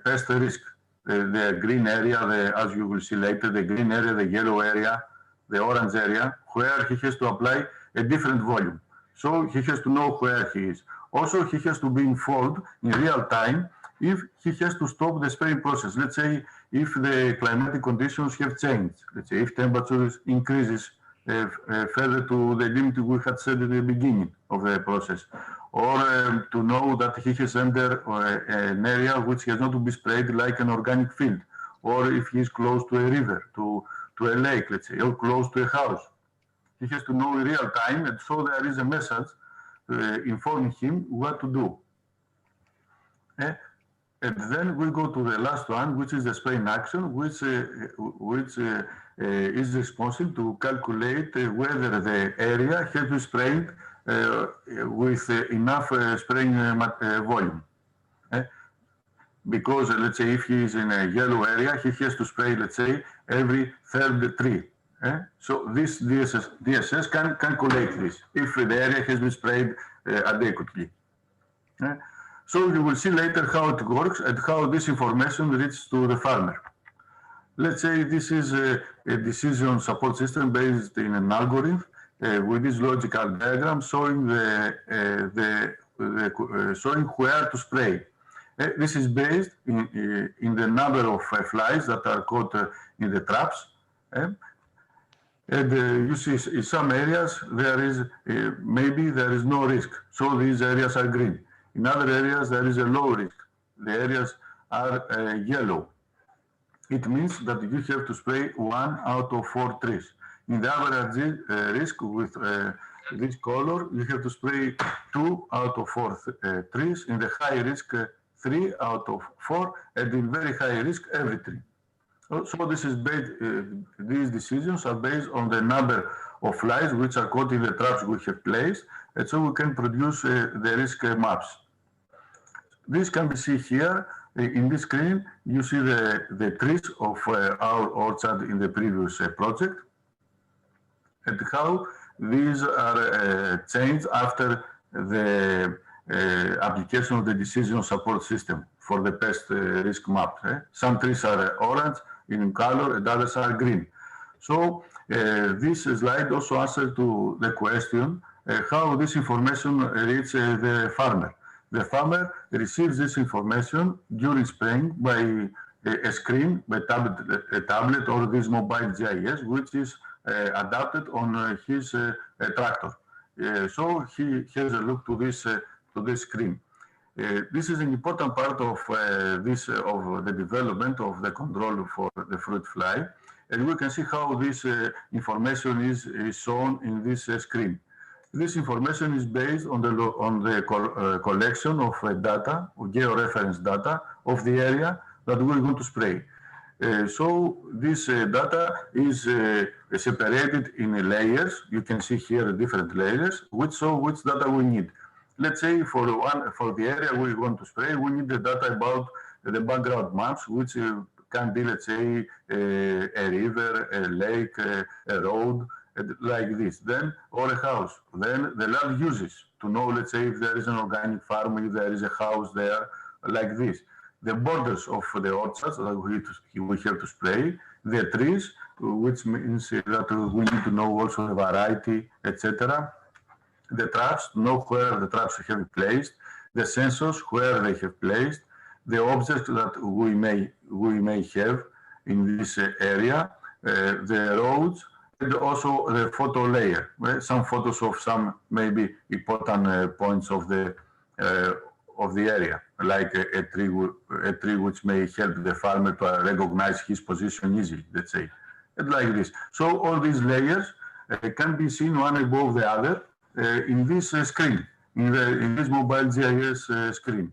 pest risk. The green area, as you will see later, the green area, the yellow area, the orange area, where he has to apply a different volume. So he has to know where he is. Also, he has to be informed in real time if he has to stop the spraying process. Let's say if the climatic conditions have changed. Let's say if temperature increases further to the limit we had set at the beginning of the process. or to know that he has entered an area which has not to be sprayed, like an organic field, or if he is close to a river, to a lake, let's say, or close to a house. He has to know in real time, and so there is a message informing him what to do. And then we go to the last one, which is the spraying action, which is responsible to calculate whether the area has been sprayed with enough spraying volume. Because let's say if he is in a yellow area, he has to spray, let's say, every third tree. So this DSS can calculate this if the area has been sprayed adequately. So you will see later how it works and how this information reaches to the farmer. Let's say this is a decision support system based in an algorithm with this logical diagram showing showing where to spray. This is based in the number of flies that are caught in the traps. And you see in some areas there is maybe there is no risk, so these areas are green. In other areas there is a low risk. The areas are yellow. It means that you have to spray 1 out of 4 trees. In the average risk with this color, you have to spray 2 out of 4 trees. In the high risk, 3 out of 4, and in very high risk, every tree. So this is based, these decisions are based on the number of flies which are caught in the traps we have placed, and so we can produce the risk maps. This can be seen here in this screen. You see the trees of our orchard in the previous project, and how these are changed after the application of the decision support system for the pest risk map. Some trees are orange in color and others are green. So this slide also answers to the question how this information reaches the farmer. The farmer receives this information during spraying by a screen, by a tablet or this mobile GIS, which is adapted on his tractor. So he has a look to this screen. This is an important part of of the development of the control for the fruit fly, and we can see how this information is shown in this screen. This information is based on the collection of data, or georeference data, of the area that we're going to spray. So this data is separated in layers. You can see here different layers, which show which data we need. Let's say for the area we want to spray, we need the data about the background maps, which can be, let's say, a river, a lake, a road, like this, then, or a house. Then the land uses to know, let's say, if there is an organic farm, if there is a house there, like this. The borders of the orchards that we have to spray, the trees, which means that we need to know also the variety, etc. The traps, to know where the traps have been placed, the sensors, where they have placed, the objects that we may have in this area, the roads, and also the photo layer, some photos of some maybe important points of the area, like a tree which may help the farmer to recognize his position easily, let's say, and like this. So all these layers can be seen one above the other in this screen, in this mobile GIS screen.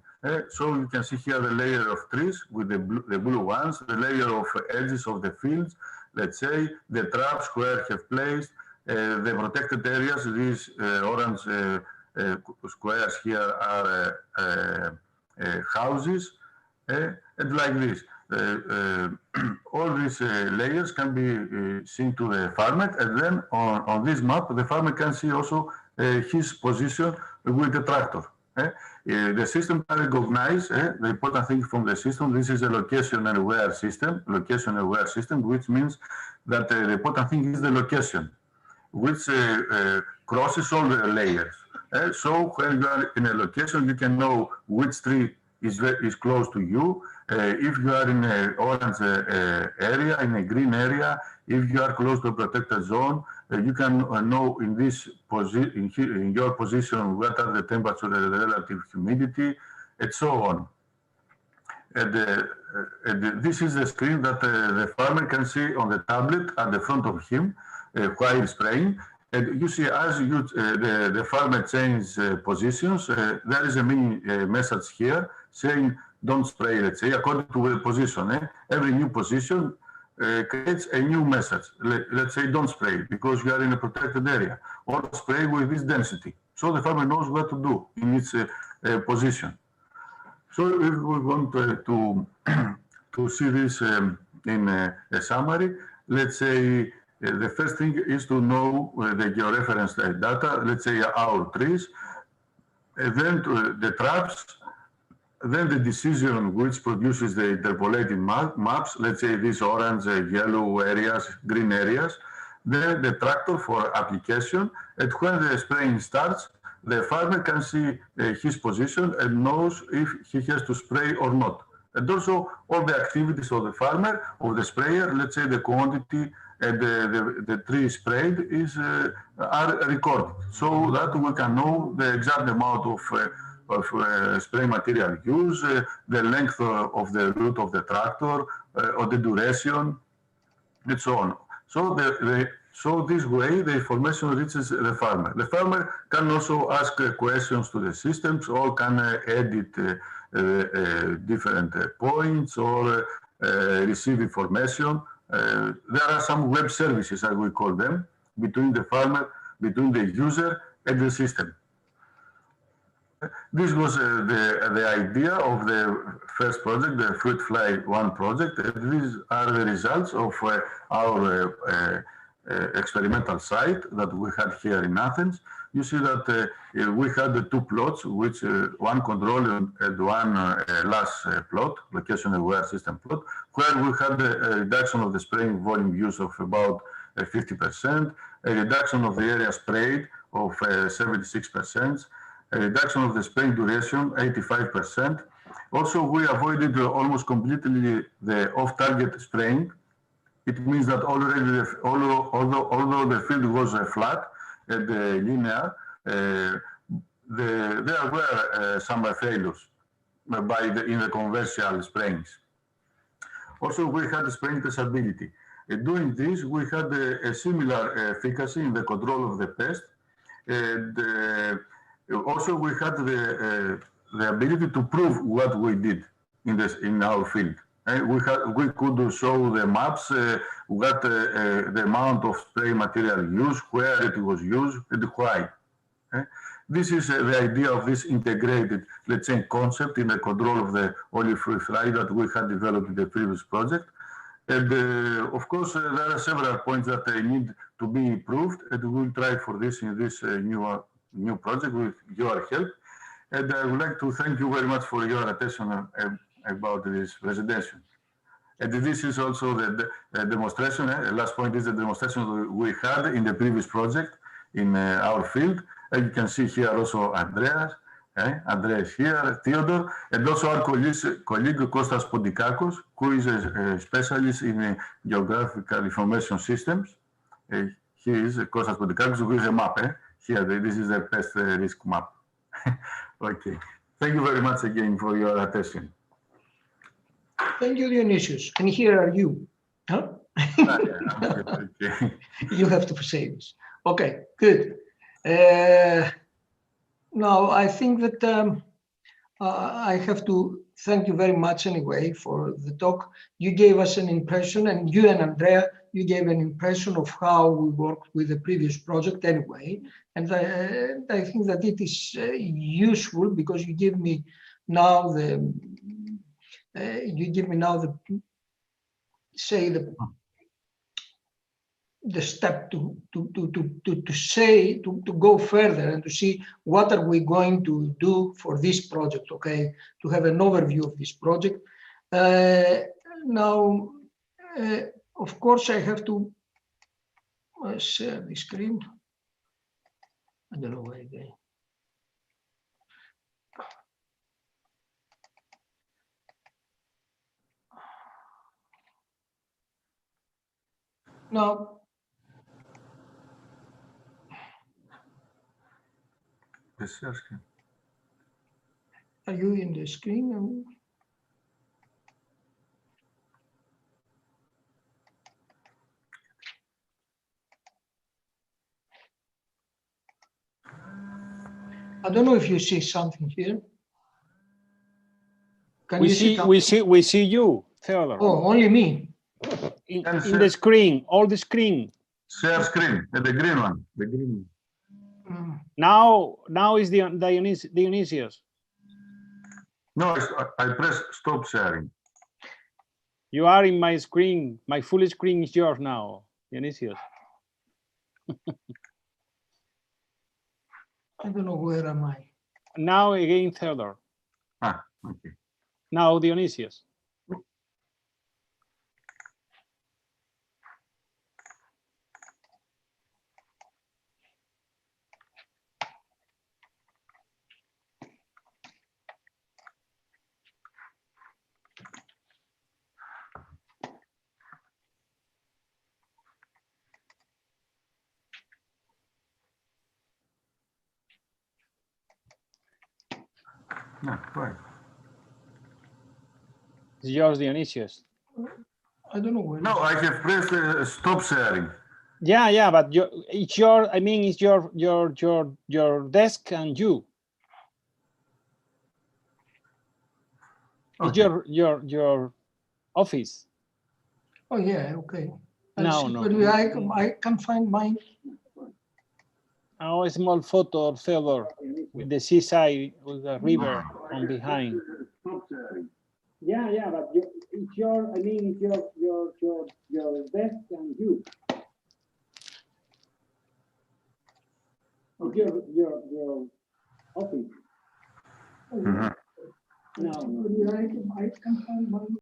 So you can see here the layer of trees with the blue ones, the layer of edges of the fields, let's say, the traps where have placed, the protected areas, these orange squares here are houses, and like this. All these layers can be seen to the farmer, and then on this map, the farmer can see also his position with the tractor. The system can recognize the important thing from the system. This is a location-aware system, which means that the important thing is the location, which crosses all the layers. So when you are in a location, you can know which tree is close to you. If you are in an orange area, in a green area, if you are close to a protected zone, you can know in in your position what are the temperature and the relative humidity, and so on. And this is the screen that the farmer can see on the tablet at the front of him while spraying. And you see, as the farmer changes positions, there is a mini message here saying, don't spray, let's say, according to the position. Every new position creates a new message. Let's say, don't spray because you are in a protected area, or spray with this density. So the farmer knows what to do in its position. So if we want to see this in a summary, let's say the first thing is to know the georeference data, let's say our trees, then the traps, then the decision which produces the interpolated maps, let's say these orange, yellow areas, green areas, then the tractor for application, and when the spraying starts, the farmer can see his position and knows if he has to spray or not. And also all the activities of the farmer, of the sprayer, let's say the quantity and the tree sprayed are recorded, so that we can know the exact amount of spray material used, the length of the route of the tractor, or the duration, and so on. So this way, the information reaches the farmer. The farmer can also ask questions to the systems, or can edit different points, or receive information. There are some web services, as we call them, between the farmer, between the user and the system. This was the idea of the first project, the FruitFly-1 project. These are the results of our experimental site that we had here in Athens. You see that we had the two plots, which one control and one last plot, location-aware system plot, where we had a reduction of the spraying volume use of about 50%, a reduction of the area sprayed of 76%, a reduction of the spraying duration, 85%. Also, we avoided almost completely the off-target spraying. It means that already, although the field was flat and linear, there were some failures in the conventional sprayings. Also, we had spraying traceability. Doing this, we had a similar efficacy in the control of the pest, and also we had the ability to prove what we did in our field. We could show the maps, what the amount of spray material used, where it was used, and why. This is the idea of this integrated, let's say, concept in the control of the olive fruit fly that we had developed in the previous project. And of course, there are several points that need to be improved, and we will try for this in this new project with your help. And I would like to thank you very much for your attention about this presentation. And this is also the demonstration. The last point is the demonstration we had in the previous project in our field. And you can see here also Andreas. Andreas here, Theodore, and also our colleague Kostas Pondikakos, who is a specialist in geographical information systems. He is Kostas Pondikakos, who is a map. Here, this is a pest risk map. Okay. Thank you very much again for your attention. Thank you, Dionysius. And here are you. Huh? Okay. You have to say this. Okay, good. Now, I think that I have to thank you very much anyway for the talk. You gave us an impression, and you and Andrea, you gave an impression of how we worked with the previous project anyway. And I think that it is useful because you give me now the step to go further and to see what are we going to do for this project, okay, to have an overview of this project. Now, of course, I have to share the screen. I don't know where they. No, The share screen. are you in the screen? I don't know if you see something here. Can you see something? we see you, Theodore. Oh, only me. In the screen, all the screen. Share screen, the green one. The green one. Now is the Dionysius. No, I press stop sharing. You are in my screen. My full screen is yours now, Dionysius. I don't know where am I. Now again, Theodore. Ah, okay. Now Dionysius. No, right. It's yours, Dionysius. I don't know where. No, I have pressed stop sharing. Yeah, but it's your. I mean, it's your desk and you. It's Okay. your office. Oh yeah, okay. No. I can find mine. Oh, a small photo of Theodore with the seaside with the river on behind. Yeah, but it's your. I mean, it's your desk and you. It's your office. Mm-hmm. No. I can find mine.